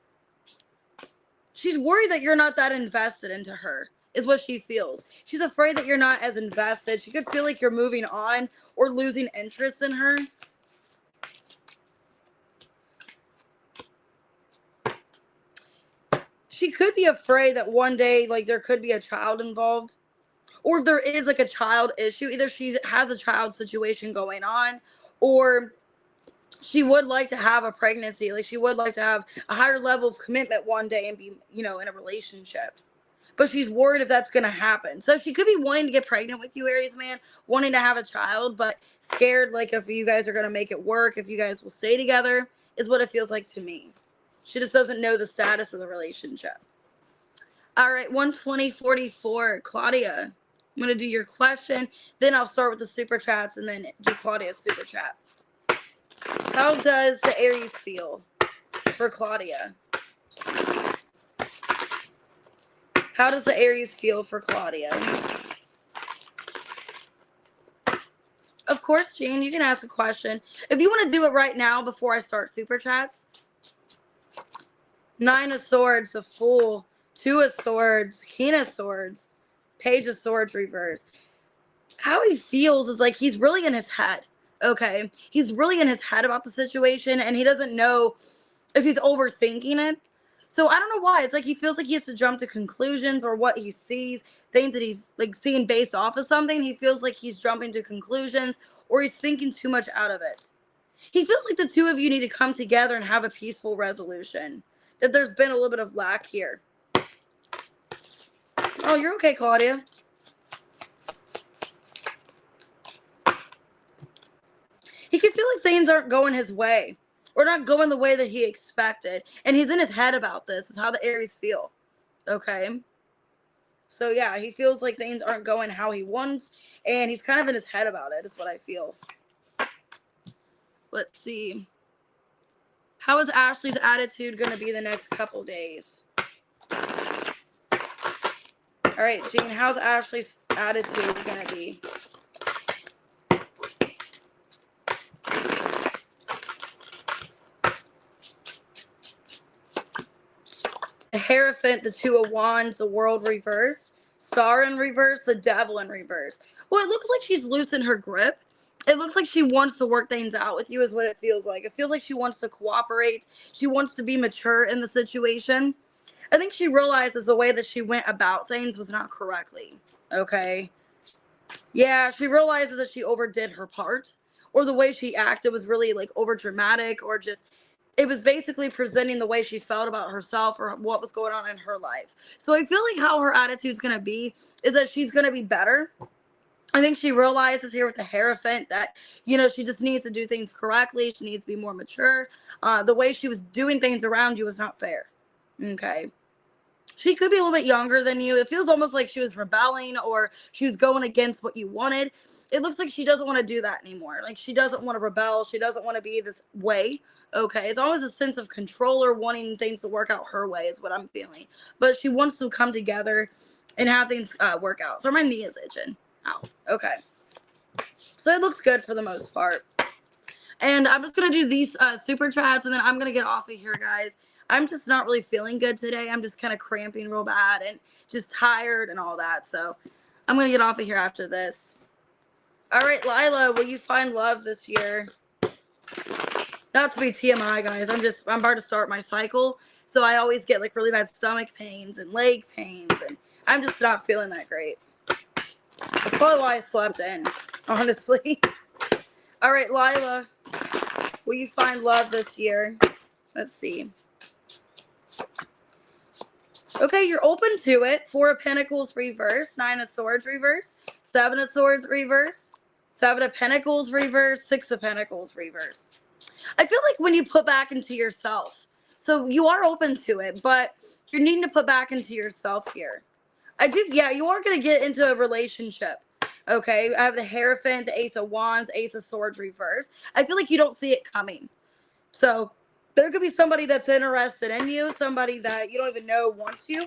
She's worried that you're not that invested into her, is what she feels. She's afraid that you're not as invested. She could feel like you're moving on or losing interest in her. She could be afraid that one day, like, there could be a child involved. Or if there is, like, a child issue. Either she has a child situation going on, or she would like to have a pregnancy. Like, she would like to have a higher level of commitment one day and be, you know, in a relationship. But she's worried if that's going to happen. So she could be wanting to get pregnant with you, Aries man, wanting to have a child, but scared, like, if you guys are going to make it work, if you guys will stay together, is what it feels like to me. She just doesn't know the status of the relationship. All right, 12044, Claudia. I'm going to do your question, then I'll start with the super chats, and then do Claudia's super chat. How does the Aries feel for Claudia? How does the Aries feel for Claudia? Of course, Jean, you can ask a question. If you want to do it right now before I start super chats. Nine of Swords, the Fool, Two of Swords, King of Swords, Page of Swords reverse. How he feels is like he's really in his head. Okay, he's really in his head about the situation, and he doesn't know if he's overthinking it. So I don't know why. It's like he feels like he has to jump to conclusions, or what he sees, things that he's like seeing based off of something. He feels like he's jumping to conclusions, or he's thinking too much out of it. He feels like the two of you need to come together and have a peaceful resolution. That there's been a little bit of lack here. Oh, you're okay, Claudia. He can feel like things aren't going his way, or not going the way that he expected. And he's in his head about this, is how the Aries feel. Okay? So yeah, he feels like things aren't going how he wants, and he's kind of in his head about it, is what I feel. Let's see. How is Ashley's attitude going to be the next couple days? All right, Jean, how's Ashley's attitude going to be? The Hierophant, the Two of Wands, the World reversed, Star in reverse, the Devil in reverse. Well, it looks like she's loosened her grip. It looks like she wants to work things out with you, is what it feels like. It feels like she wants to cooperate. She wants to be mature in the situation. I think she realizes the way that she went about things was not correctly. Okay? Yeah, she realizes that she overdid her part, or the way she acted was really, like, over dramatic, or just, it was basically presenting the way she felt about herself or what was going on in her life. So I feel like how her attitude's going to be is that she's going to be better. I think she realizes here with the Hierophant that, you know, she just needs to do things correctly. She needs to be more mature. The way she was doing things around you was not fair. Okay. She could be a little bit younger than you. It feels almost like she was rebelling, or she was going against what you wanted. It looks like she doesn't want to do that anymore. Like, she doesn't want to rebel. She doesn't want to be this way. Okay. It's always a sense of control, or wanting things to work out her way, is what I'm feeling. But she wants to come together and have things work out. So my knee is itching. Ow. Okay. So it looks good for the most part. And I'm just going to do these super chats, and then I'm going to get off of here, guys. I'm just not really feeling good today. I'm just kind of cramping real bad and just tired and all that. So I'm going to get off of here after this. All right, Lila, will you find love this year? Not to be TMI, guys. I'm about to start my cycle. So I always get, like, really bad stomach pains and leg pains. And I'm just not feeling that great. That's probably why I slept in, honestly. All right, Lila, will you find love this year? Let's see. Okay, you're open to it. Four of Pentacles reverse, Nine of Swords reverse, Seven of Swords reverse, Seven of Pentacles reverse, Six of Pentacles reverse. I feel like when you put back into yourself, so you are open to it, but you're needing to put back into yourself here. Yeah, you are going to get into a relationship. Okay, I have the Hierophant, the Ace of Wands, Ace of Swords reverse. I feel like you don't see it coming. So There could be somebody that's interested in you, somebody that you don't even know wants you.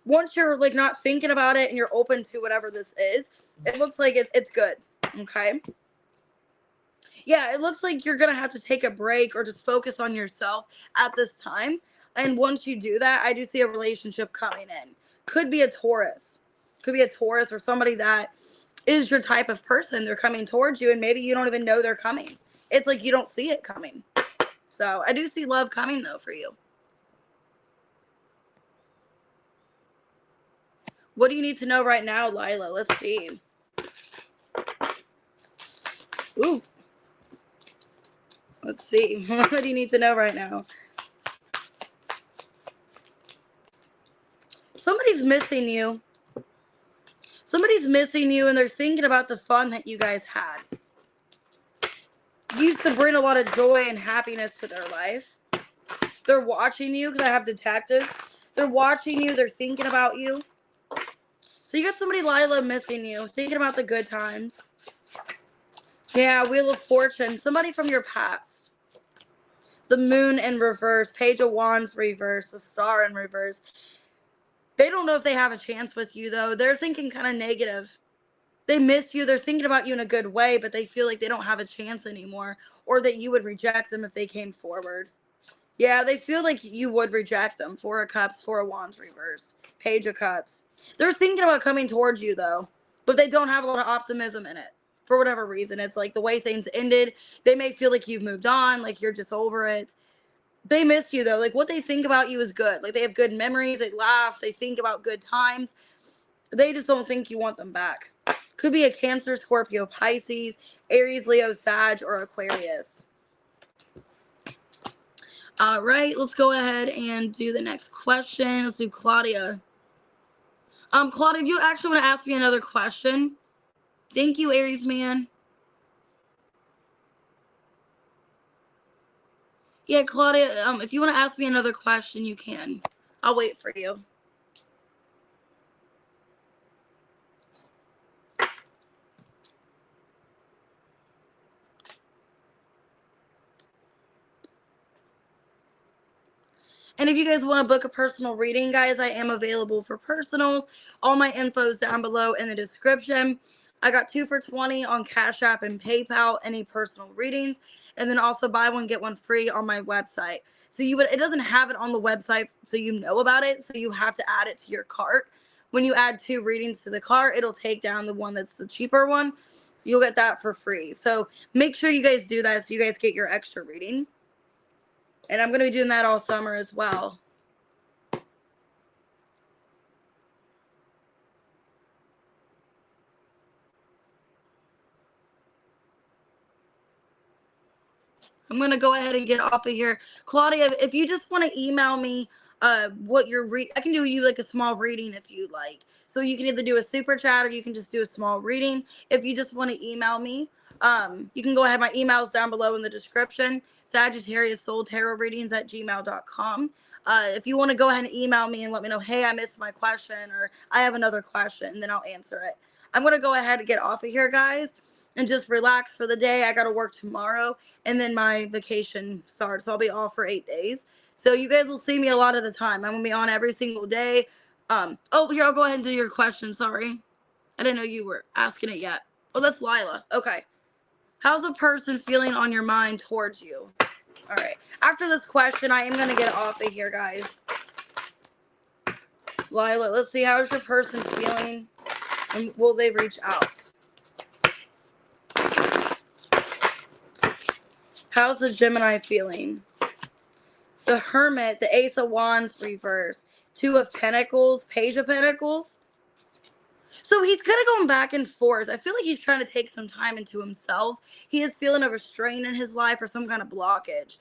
Once you're like not thinking about it and you're open to whatever this is, it looks like it's good. Okay. Yeah, it looks like you're gonna have to take a break or just focus on yourself at this time. And once you do that, I do see a relationship coming in. Could be a Taurus. Could be a Taurus or somebody that is your type of person. They're coming towards you and maybe you don't even know they're coming. It's like you don't see it coming. So I do see love coming though for you. What do you need to know right now, Lila? Let's see. Ooh. Let's see. What do you need to know right now? Somebody's missing you. Somebody's missing you and they're thinking about the fun that you guys had. You used to bring a lot of joy and happiness to their life. They're watching you because I have detectives. They're watching you. They're thinking about you. So you got somebody, Lila, missing you, thinking about the good times. Yeah, Wheel of Fortune. Somebody from your past. The Moon in reverse. Page of Wands reverse. The Star in reverse. They don't know if they have a chance with you, though. They're thinking kind of negative. They miss you. They're thinking about you in a good way, but they feel like they don't have a chance anymore, or that you would reject them if they came forward. Yeah, they feel like you would reject them. Four of Cups, Four of Wands reversed. Page of Cups. They're thinking about coming towards you, though, but they don't have a lot of optimism in it. For whatever reason. It's like the way things ended. They may feel like you've moved on, like you're just over it. They miss you, though. Like, what they think about you is good. Like, they have good memories. They laugh. They think about good times. They just don't think you want them back. Could be a Cancer, Scorpio, Pisces, Aries, Leo, Sag, or Aquarius. All right, let's go ahead and do the next question. Let's do Claudia. Claudia, if you actually want to ask me another question. Thank you, Aries man. Yeah, Claudia, if you want to ask me another question, you can. I'll wait for you. And if you guys want to book a personal reading, guys, I am available for personals. All my info is down below in the description. I got 2 for $20 on Cash App and PayPal, any personal readings. And then also buy one, get one free on my website. So it doesn't have it on the website so you know about it. So you have to add it to your cart. When you add 2 readings to the cart, it'll take down the one that's the cheaper one. You'll get that for free. So make sure you guys do that so you guys get your extra reading. And I'm going to be doing that all summer as well. I'm going to go ahead and get off of here. Claudia, if you just want to email me what you're I can do you like a small reading if you like. So you can either do a super chat or you can just do a small reading. If you just want to email me, you can go ahead. My email's down below in the description. Sagittarius Soul Tarot Readings at gmail.com. If you want to go ahead and email me and let me know, hey, I missed my question or I have another question, then I'll answer it. I'm going to go ahead and get off of here, guys, and just relax for the day. I got to work tomorrow, and then my vacation starts. So I'll be off for 8 days. So you guys will see me a lot of the time. I'm going to be on every single day. Oh, here, I'll go ahead and do your question. Sorry. I didn't know you were asking it yet. Oh, that's Lila. Okay. How's a person feeling on your mind towards you? All right. After this question, I am going to get off of here, guys. Lila, let's see. How's your person feeling? And will they reach out? How's the Gemini feeling? The Hermit, the Ace of Wands reverse. 2 of Pentacles, Page of Pentacles. So he's kind of going back and forth. I feel like he's trying to take some time into himself. He is feeling a restraint in his life or some kind of blockage.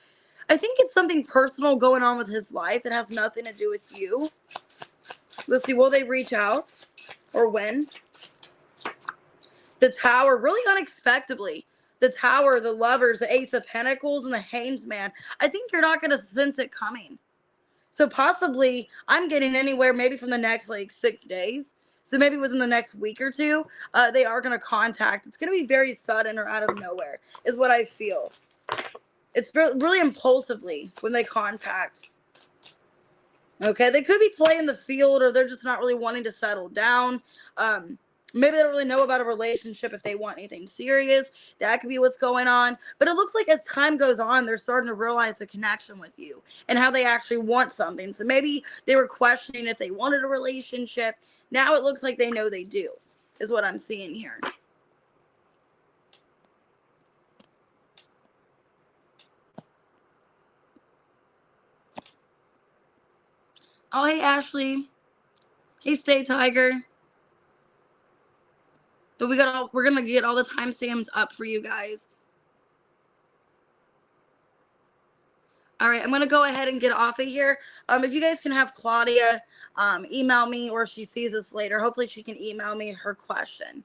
I think it's something personal going on with his life that has nothing to do with you. Let's see, will they reach out? Or when? The Tower, really unexpectedly. The Tower, the Lovers, the Ace of Pentacles, and the Hanged Man. I think you're not going to sense it coming. So possibly, I'm getting anywhere maybe from the next, 6 days. So maybe within the next week or two, they are going to contact. It's going to be very sudden or out of nowhere, is what I feel. It's really impulsively when they contact. Okay, they could be playing the field, or they're just not really wanting to settle down. Um, Maybe they don't really know about a relationship if they want anything serious. That could be what's going on. But it looks like as time goes on, they're starting to realize the connection with you and how they actually want something. So maybe they were questioning if they wanted a relationship. Now it looks like they know they do, is what I'm seeing here. Oh, hey, Ashley. Hey, Stay Tiger. But we're gonna get all the timestamps up for you guys. All right, I'm gonna go ahead and get off of here. If you guys can have Claudia email me, or if she sees this later, hopefully she can email me her question.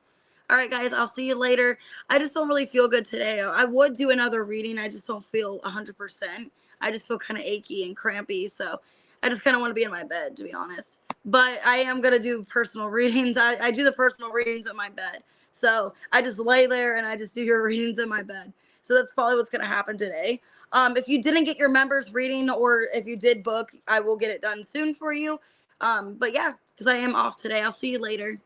All right, guys, I'll see you later. I just don't really feel good today. I would do another reading. I just don't feel 100%. I just feel kind of achy and crampy, so I just kind of want to be in my bed, to be honest. But I am gonna do personal readings. I do the personal readings in my bed, so I just lay there and I just do your readings in my bed. So that's probably what's gonna happen today. If you didn't get your members reading, or if you did book, I will get it done soon for you. But yeah, because I am off today. I'll see you later.